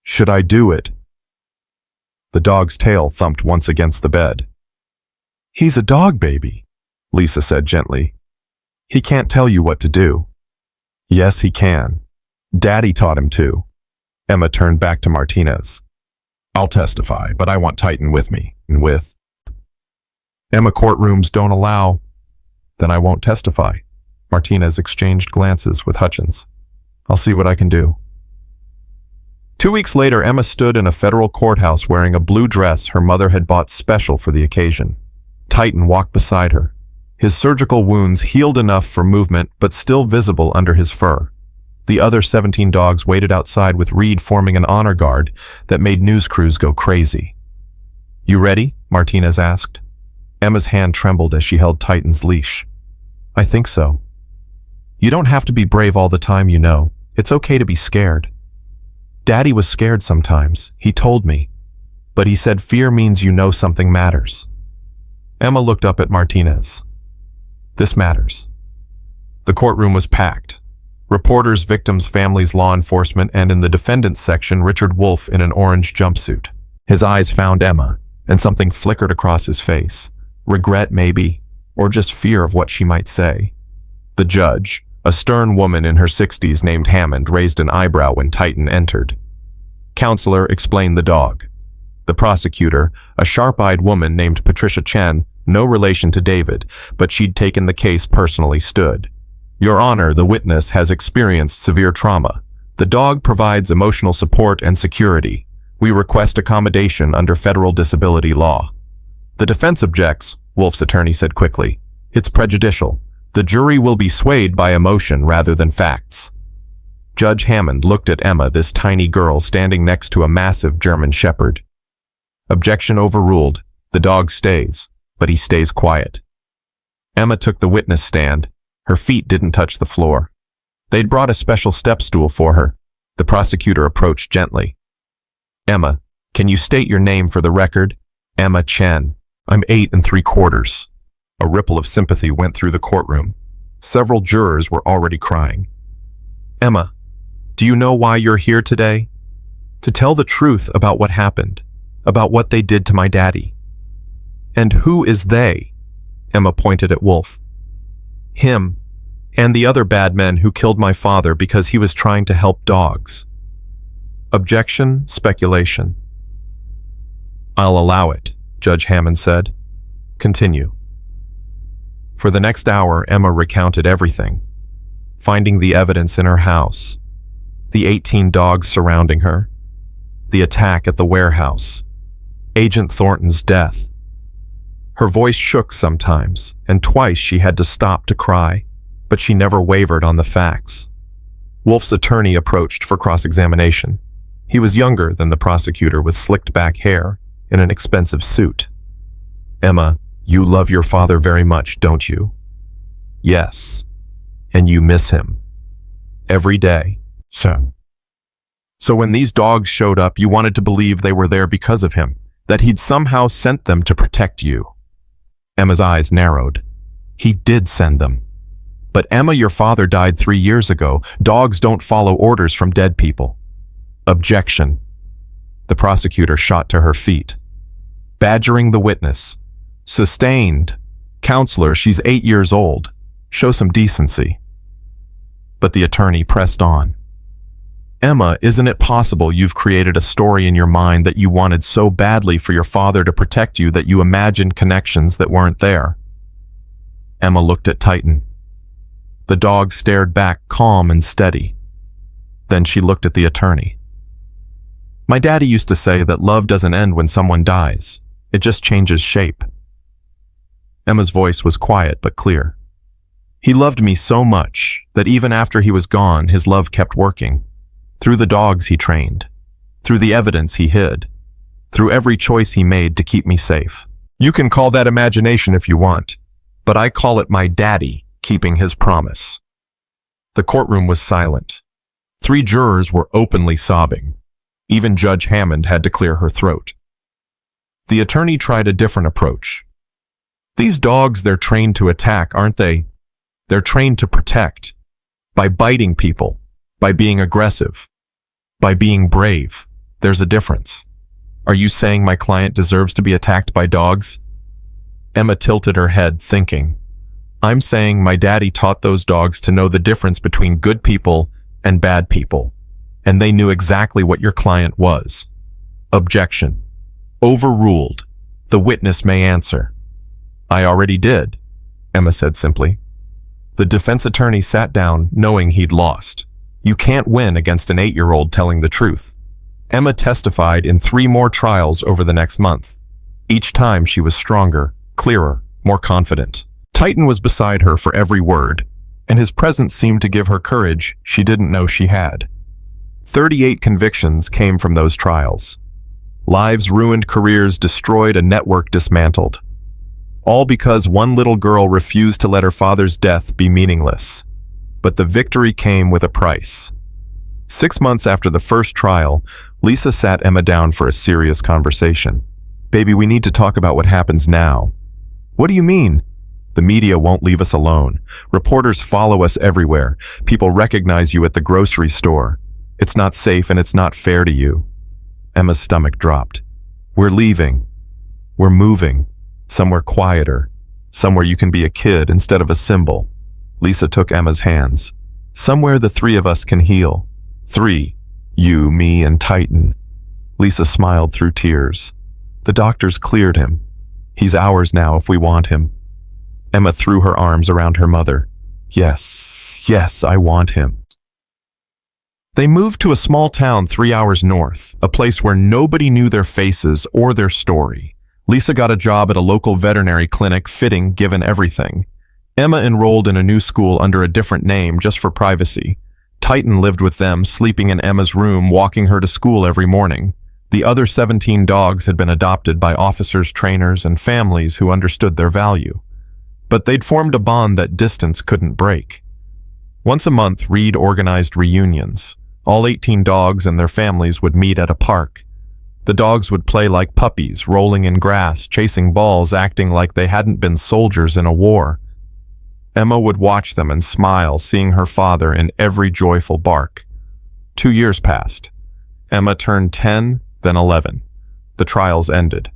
Should I do it?" The dog's tail thumped once against the bed. "He's a dog, baby," Lisa said gently. "He can't tell you what to do." "Yes, he can. Daddy taught him to." Emma turned back to Martinez. "I'll testify, but I want Titan with me." "And with?" "Emma, courtrooms don't allow." "Then I won't testify." Martinez exchanged glances with Hutchins. "I'll see what I can do." 2 weeks later, Emma stood in a federal courthouse wearing a blue dress her mother had bought special for the occasion. Titan walked beside her. His surgical wounds healed enough for movement, but still visible under his fur. The other 17 dogs waited outside with Reed forming an honor guard that made news crews go crazy. "You ready?" Martinez asked. Emma's hand trembled as she held Titan's leash. "I think so." "You don't have to be brave all the time, you know. It's okay to be scared. Daddy was scared sometimes, he told me. But he said fear means you know something matters." Emma looked up at Martinez. "This matters." The courtroom was packed. Reporters, victims, families, law enforcement, and in the defendant's section, Richard Wolfe in an orange jumpsuit. His eyes found Emma, and something flickered across his face. Regret, maybe, or just fear of what she might say. The judge, a stern woman in her 60s named Hammond, raised an eyebrow when Titan entered. "Counselor," explained the dog. The prosecutor, a sharp-eyed woman named Patricia Chen, no relation to David, but she'd taken the case personally, stood. "Your Honor, the witness has experienced severe trauma. The dog provides emotional support and security. We request accommodation under federal disability law." "The defense objects," Wolfe's attorney said quickly. "It's prejudicial. The jury will be swayed by emotion rather than facts." Judge Hammond looked at Emma, this tiny girl standing next to a massive German shepherd. "Objection overruled. The dog stays, but he stays quiet." Emma took the witness stand. Her feet didn't touch the floor. They'd brought a special step stool for her. The prosecutor approached gently. "Emma, can you state your name for the record?" "Emma Chen. I'm 8 3/4. A ripple of sympathy went through the courtroom. Several jurors were already crying. "Emma, do you know why you're here today?" "To tell the truth about what happened, about what they did to my daddy." "And who is they?" Emma pointed at Wolfe. "Him, and the other bad men who killed my father because he was trying to help dogs." Objection, speculation. "I'll allow it," Judge Hammond said. "Continue." For the next hour, Emma recounted everything. Finding the evidence in her house, the 18 dogs surrounding her, the attack at the warehouse, Agent Thornton's death. Her voice shook sometimes, and twice she had to stop to cry, but she never wavered on the facts. Wolfe's attorney approached for cross-examination. He was younger than the prosecutor, with slicked back hair, in an expensive suit. "Emma, you love your father very much, don't you?" "Yes. And you miss him. Every day." So when these dogs showed up, you wanted to believe they were there because of him, that he'd somehow sent them to protect you." Emma's eyes narrowed. "He did send them. But Emma, your father died 3 years ago. Dogs don't follow orders from dead people." Objection. The prosecutor shot to her feet. Badgering the witness. "Sustained. Counselor, she's 8 years old. Show some decency." But the attorney pressed on. "Emma, isn't it possible you've created a story in your mind that you wanted so badly for your father to protect you that you imagined connections that weren't there?" Emma looked at Titan. The dog stared back, calm and steady. Then she looked at the attorney. "My daddy used to say that love doesn't end when someone dies. It just changes shape." Emma's voice was quiet but clear. "He loved me so much that even after he was gone, his love kept working. Through the dogs he trained, through the evidence he hid, through every choice he made to keep me safe. You can call that imagination if you want, but I call it my daddy keeping his promise." The courtroom was silent. 3 jurors were openly sobbing. Even Judge Hammond had to clear her throat. The attorney tried a different approach. "These dogs, they're trained to attack, aren't they? They're trained to protect. By biting people. By being aggressive. By being brave. There's a difference. Are you saying my client deserves to be attacked by dogs? Emma tilted her head, thinking. I'm saying my daddy taught those dogs to know the difference between good people and bad people. And they knew exactly what your client was. Objection. Overruled. The witness may answer. I already did, Emma said simply. The defense attorney sat down, knowing he'd lost. You can't win against an 8-year-old telling the truth. Emma testified in 3 more trials over the next month. Each time she was stronger, clearer, more confident. Titan was beside her for every word, and his presence seemed to give her courage she didn't know she had. 38 convictions came from those trials. Lives ruined, careers destroyed, a network dismantled. All because one little girl refused to let her father's death be meaningless. But the victory came with a price. 6 months after the first trial, Lisa sat Emma down for a serious conversation. Baby, we need to talk about what happens now. What do you mean? The media won't leave us alone. Reporters follow us everywhere. People recognize you at the grocery store. It's not safe and it's not fair to you. Emma's stomach dropped. We're leaving. We're moving. Somewhere quieter. Somewhere you can be a kid instead of a symbol. Lisa took Emma's hands. Somewhere the 3 of us can heal. 3. You, me, and Titan. Lisa smiled through tears. The doctors cleared him. He's ours now if we want him. Emma threw her arms around her mother. Yes, yes, I want him. They moved to a small town 3 hours north, a place where nobody knew their faces or their story. Lisa got a job at a local veterinary clinic, fitting given everything. Emma enrolled in a new school under a different name just for privacy. Titan lived with them, sleeping in Emma's room, walking her to school every morning. The other 17 dogs had been adopted by officers, trainers, and families who understood their value. But they'd formed a bond that distance couldn't break. Once a month, Reed organized reunions. All 18 dogs and their families would meet at a park. The dogs would play like puppies, rolling in grass, chasing balls, acting like they hadn't been soldiers in a war. Emma would watch them and smile, seeing her father in every joyful bark. 2 years passed. Emma turned 10, then 11. The trials ended.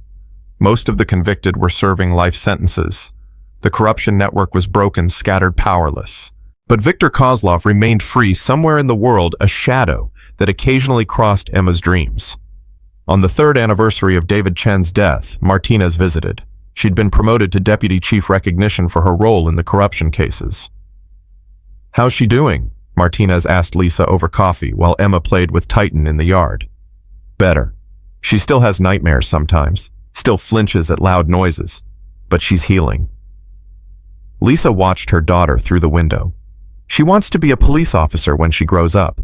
Most of the convicted were serving life sentences. The corruption network was broken, scattered, powerless. But Viktor Kozlov remained free, somewhere in the world, a shadow that occasionally crossed Emma's dreams. On the 3rd anniversary of David Chen's death, Martinez visited. She'd been promoted to deputy chief recognition for her role in the corruption cases. How's she doing? Martinez asked Lisa over coffee while Emma played with Titan in the yard. Better. She still has nightmares sometimes, still flinches at loud noises, but she's healing. Lisa watched her daughter through the window. She wants to be a police officer when she grows up.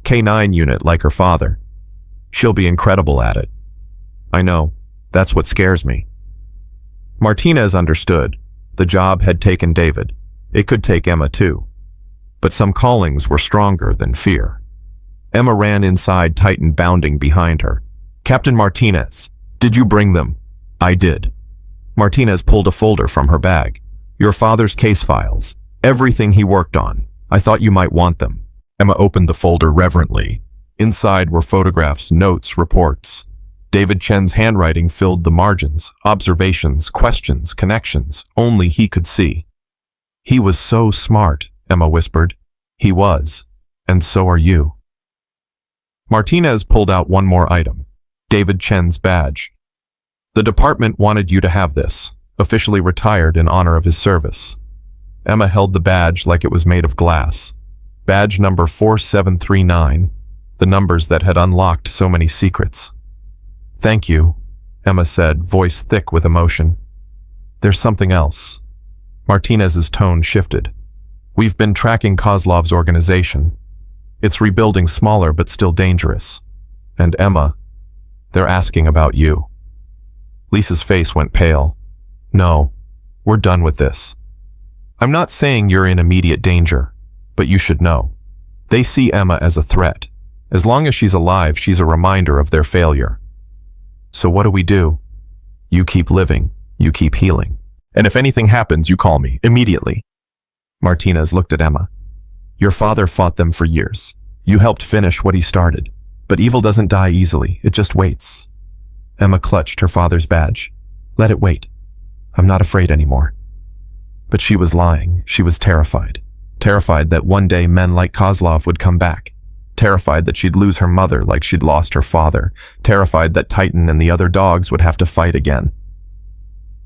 K-9 unit like her father. She'll be incredible at it. I know. That's what scares me. Martinez understood. The job had taken David. It could take Emma too. But some callings were stronger than fear. Emma ran inside, Titan bounding behind her. Captain Martinez, did you bring them? I did. Martinez pulled a folder from her bag. Your father's case files. Everything he worked on. I thought you might want them. Emma opened the folder reverently. Inside were photographs, notes, reports. David Chen's handwriting filled the margins, observations, questions, connections, only he could see. He was so smart, Emma whispered. He was, and so are you. Martinez pulled out one more item. David Chen's badge. The department wanted you to have this, officially retired in honor of his service. Emma held the badge like it was made of glass. Badge number 4739, the numbers that had unlocked so many secrets. Thank you, Emma said, voice thick with emotion. There's something else. Martinez's tone shifted. We've been tracking Kozlov's organization. It's rebuilding, smaller but still dangerous. And Emma, they're asking about you. Lisa's face went pale. No, we're done with this. I'm not saying you're in immediate danger, but you should know. They see Emma as a threat. As long as she's alive, she's a reminder of their failure. So what do? You keep living, you keep healing. And if anything happens, you call me, immediately. Martinez looked at Emma. Your father fought them for years. You helped finish what he started. But evil doesn't die easily, it just waits. Emma clutched her father's badge. Let it wait. I'm not afraid anymore. But she was lying. She was terrified. Terrified that one day men like Kozlov would come back. Terrified that she'd lose her mother like she'd lost her father. Terrified that Titan and the other dogs would have to fight again.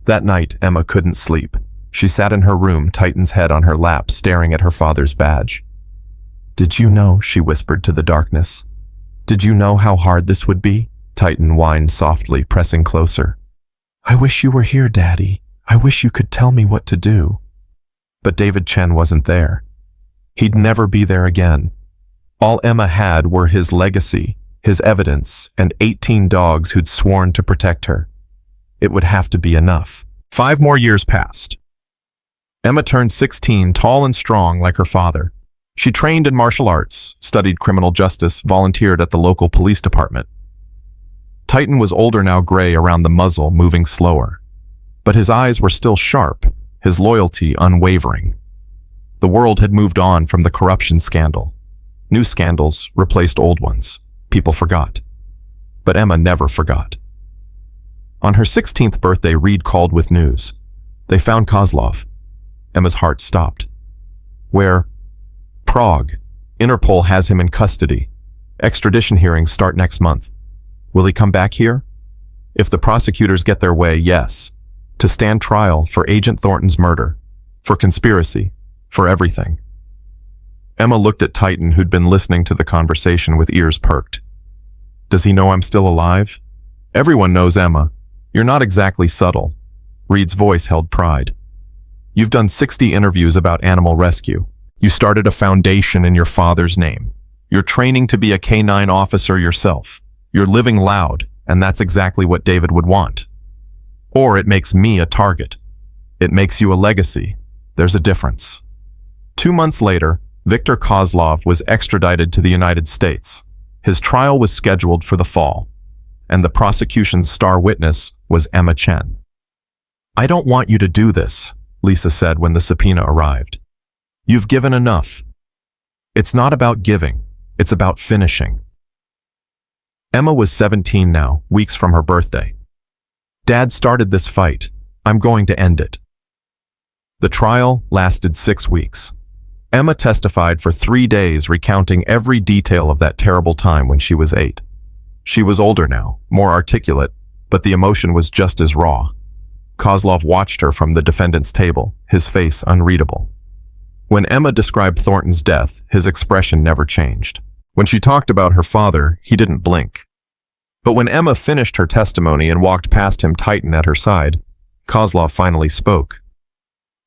That night, Emma couldn't sleep. She sat in her room, Titan's head on her lap, staring at her father's badge. Did you know, she whispered to the darkness. Did you know how hard this would be? Titan whined softly, pressing closer. I wish you were here, Daddy. I wish you could tell me what to do. But David Chen wasn't there. He'd never be there again. All Emma had were his legacy, his evidence, and 18 dogs who'd sworn to protect her. It would have to be enough. 5 more years passed. Emma turned 16, tall and strong like her father. She trained in martial arts, studied criminal justice, volunteered at the local police department. Titan was older now, gray around the muzzle, moving slower. But his eyes were still sharp, his loyalty unwavering. The world had moved on from the corruption scandal. New scandals replaced old ones. People forgot. But Emma never forgot. On her 16th birthday, Reed called with news. They found Kozlov. Emma's heart stopped. Where? Prague. Interpol has him in custody. Extradition hearings start next month. Will he come back here? If the prosecutors get their way, yes. To stand trial for Agent Thornton's murder. For conspiracy. For everything. Emma looked at Titan, who'd been listening to the conversation with ears perked. Does he know I'm still alive? Everyone knows, Emma. You're not exactly subtle. Reed's voice held pride. You've done 60 interviews about animal rescue. You started a foundation in your father's name. You're training to be a K-9 officer yourself. You're living loud, and that's exactly what David would want. Or it makes me a target. It makes you a legacy. There's a difference. 2 months later, Viktor Kozlov was extradited to the United States. His trial was scheduled for the fall, and the prosecution's star witness was Emma Chen. I don't want you to do this, Lisa said when the subpoena arrived. You've given enough. It's not about giving, it's about finishing. Emma was 17 now, weeks from her birthday. Dad started this fight. I'm going to end it. The trial lasted 6 weeks. Emma testified for 3 days, recounting every detail of that terrible time when she was 8. She was older now, more articulate, but the emotion was just as raw. Kozlov watched her from the defendant's table, his face unreadable. When Emma described Thornton's death, his expression never changed. When she talked about her father, he didn't blink. But when Emma finished her testimony and walked past him, Titan at her side, Kozlov finally spoke.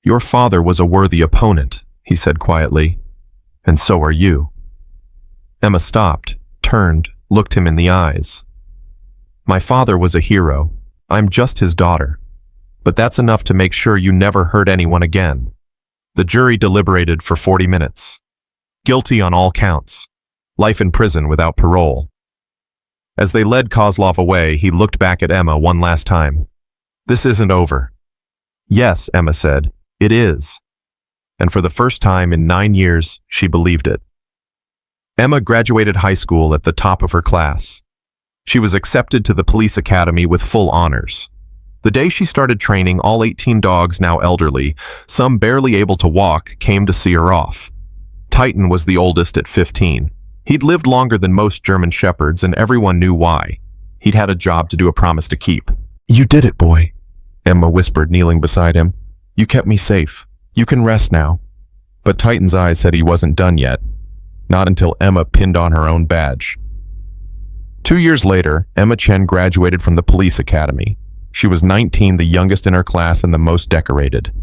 Your father was a worthy opponent, he said quietly, and so are you. Emma stopped, turned, looked him in the eyes. My father was a hero. I'm just his daughter. But that's enough to make sure you never hurt anyone again. The jury deliberated for 40 minutes. Guilty on all counts. Life in prison without parole. As they led Kozlov away, he looked back at Emma one last time. This isn't over. Yes, Emma said, it is. And for the first time in 9 years, she believed it. Emma graduated high school at the top of her class. She was accepted to the police academy with full honors. The day she started training, all 18 dogs, now elderly, some barely able to walk, came to see her off. Titan was the oldest at 15. He'd lived longer than most German shepherds, and everyone knew why. He'd had a job to do, a promise to keep. You did it, boy, Emma whispered, kneeling beside him. You kept me safe. You can rest now. But Titan's eyes said he wasn't done yet. Not until Emma pinned on her own badge. 2 years later, Emma Chen graduated from the police academy. She was 19, the youngest in her class and the most decorated.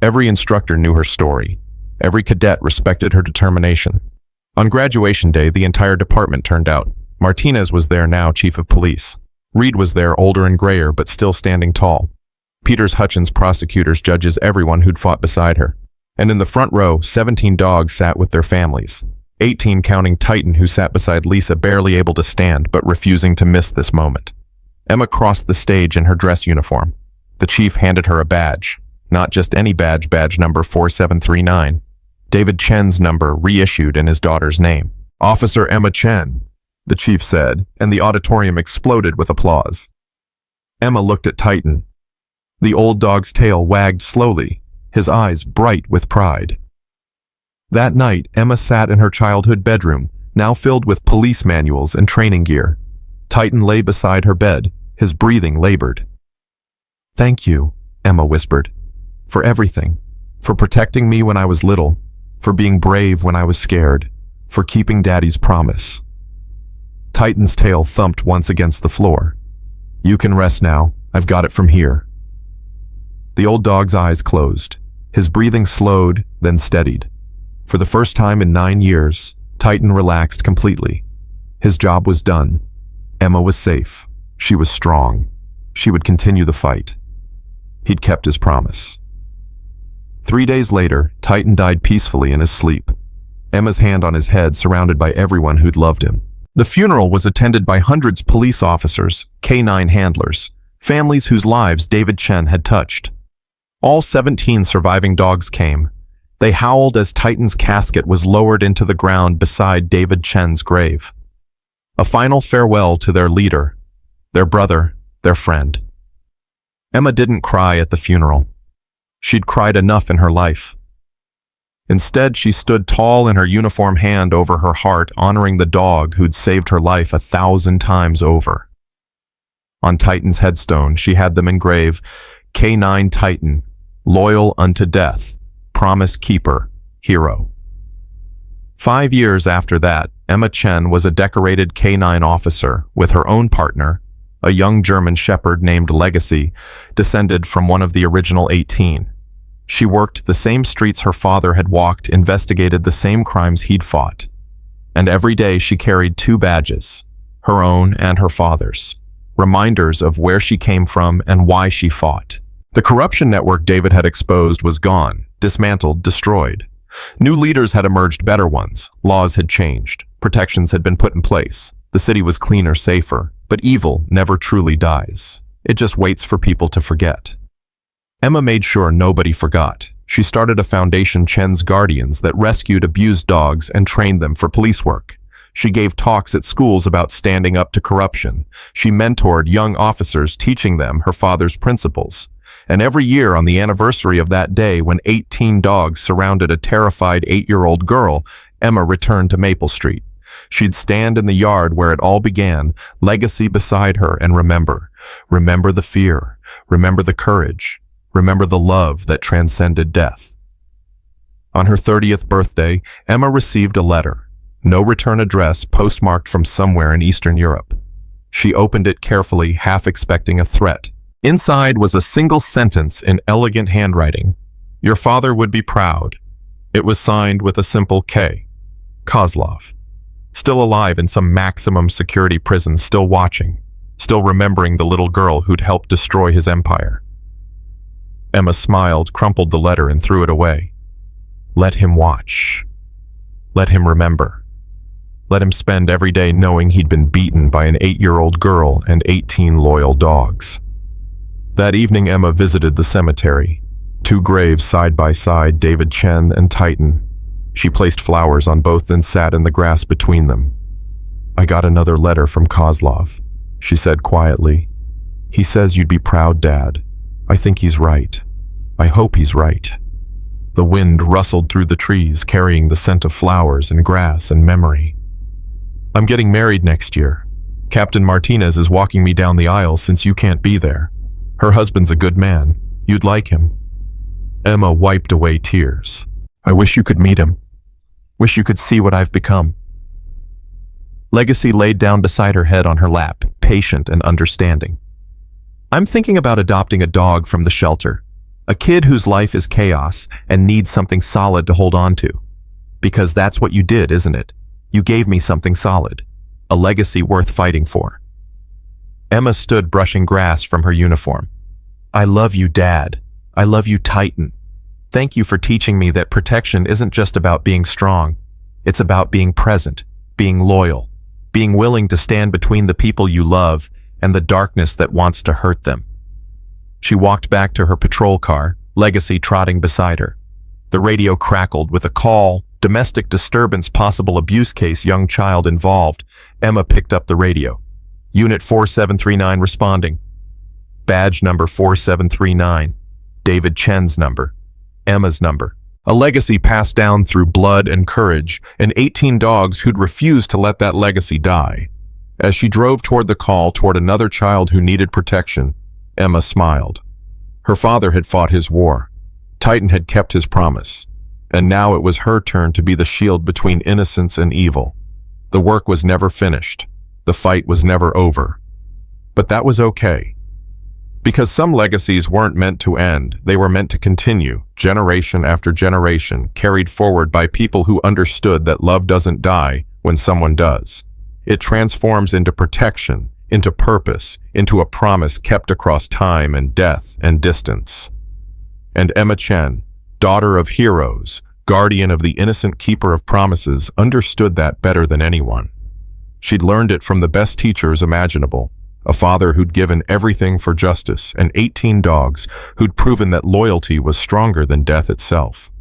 Every instructor knew her story. Every cadet respected her determination. On graduation day, the entire department turned out. Martinez was there now, chief of police. Reed was there, older and grayer, but still standing tall. Peters, Hutchins, prosecutors, judges, everyone who'd fought beside her. And in the front row, 17 dogs sat with their families. 18 counting Titan, who sat beside Lisa, barely able to stand, but refusing to miss this moment. Emma crossed the stage in her dress uniform. The chief handed her a badge. Not just any badge, badge number 4739. David Chen's number reissued in his daughter's name. "Officer Emma Chen," the chief said, and the auditorium exploded with applause. Emma looked at Titan. The old dog's tail wagged slowly, his eyes bright with pride. That night, Emma sat in her childhood bedroom, now filled with police manuals and training gear. Titan lay beside her bed, his breathing labored. "Thank you," Emma whispered, "for everything, for protecting me when I was little, for being brave when I was scared, for keeping Daddy's promise." Titan's tail thumped once against the floor. "You can rest now. I've got it from here." The old dog's eyes closed. His breathing slowed, then steadied. For the first time in 9 years, Titan relaxed completely. His job was done. Emma was safe. She was strong. She would continue the fight. He'd kept his promise. 3 days later, Titan died peacefully in his sleep. Emma's hand on his head, surrounded by everyone who'd loved him. The funeral was attended by hundreds of police officers, K9 handlers, families whose lives David Chen had touched. All 17 surviving dogs came. They howled as Titan's casket was lowered into the ground beside David Chen's grave. A final farewell to their leader, their brother, their friend. Emma didn't cry at the funeral. She'd cried enough in her life. Instead, she stood tall in her uniform, hand over her heart, honoring the dog who'd saved her life 1,000 times over. On Titan's headstone, she had them engrave, "K9 Titan, loyal unto death, promise keeper, hero." 5 years after that, Emma Chen was a decorated K9 officer with her own partner, a young German shepherd named Legacy, descended from one of the original 18. She worked the same streets her father had walked, investigated the same crimes he'd fought. And every day she carried 2 badges, her own and her father's, reminders of where she came from and why she fought. The corruption network David had exposed was gone, dismantled, destroyed. New leaders had emerged, better ones. Laws had changed. Protections had been put in place. The city was cleaner, safer. But evil never truly dies. It just waits for people to forget. Emma made sure nobody forgot. She started a foundation, Chen's Guardians, that rescued abused dogs and trained them for police work. She gave talks at schools about standing up to corruption. She mentored young officers, teaching them her father's principles. And every year on the anniversary of that day when 18 dogs surrounded a terrified 8-year-old girl, Emma returned to Maple Street. She'd stand in the yard where it all began, Legacy beside her, and remember the fear, remember the courage, remember the love that transcended death. On her 30th birthday, Emma received a letter, no return address, postmarked from somewhere in Eastern Europe. She opened it carefully, half expecting a threat. Inside was a single sentence in elegant handwriting. "Your father would be proud." It was signed with a simple K. Kozlov. Still alive in some maximum security prison, still watching, still remembering the little girl who'd helped destroy his empire. Emma smiled, crumpled the letter, and threw it away. Let him watch. Let him remember. Let him spend every day knowing he'd been beaten by an 8-year-old girl and 18 loyal dogs. That evening, Emma visited the cemetery. 2 graves side by side, David Chen and Titan. She placed flowers on both, then sat in the grass between them. "I got another letter from Kozlov," she said quietly. "He says you'd be proud, Dad. I think he's right. I hope he's right." The wind rustled through the trees, carrying the scent of flowers and grass and memory. "I'm getting married next year. Captain Martinez is walking me down the aisle since you can't be there. Her husband's a good man. You'd like him." Emma wiped away tears. "I wish you could meet him. Wish you could see what I've become." Legacy laid down beside her, head on her lap, patient and understanding. "I'm thinking about adopting a dog from the shelter. A kid whose life is chaos and needs something solid to hold on to. Because that's what you did, isn't it? You gave me something solid. A legacy worth fighting for." Emma stood, brushing grass from her uniform. "I love you, Dad. I love you, Titan. Thank you for teaching me that protection isn't just about being strong. It's about being present, being loyal, being willing to stand between the people you love and the darkness that wants to hurt them." She walked back to her patrol car, Legacy trotting beside her. The radio crackled with a call, domestic disturbance, possible abuse case, young child involved. Emma picked up the radio. Unit 4739 responding. Badge number 4739. David Chen's number. Emma's number. A legacy passed down through blood and courage, and 18 dogs who'd refused to let that legacy die. As she drove toward the call toward another child who needed protection, Emma smiled. Her father had fought his war. Titan had kept his promise, and now it was her turn to be the shield between innocence and evil. The work was never finished. The fight was never over. But that was okay. Because some legacies weren't meant to end, they were meant to continue, generation after generation, carried forward by people who understood that love doesn't die when someone does. It transforms into protection, into purpose, into a promise kept across time and death and distance. And Emma Chen, daughter of heroes, guardian of the innocent keeper of promises, understood that better than anyone. She'd learned it from the best teachers imaginable. A father who'd given everything for justice, and 18 dogs who'd proven that loyalty was stronger than death itself.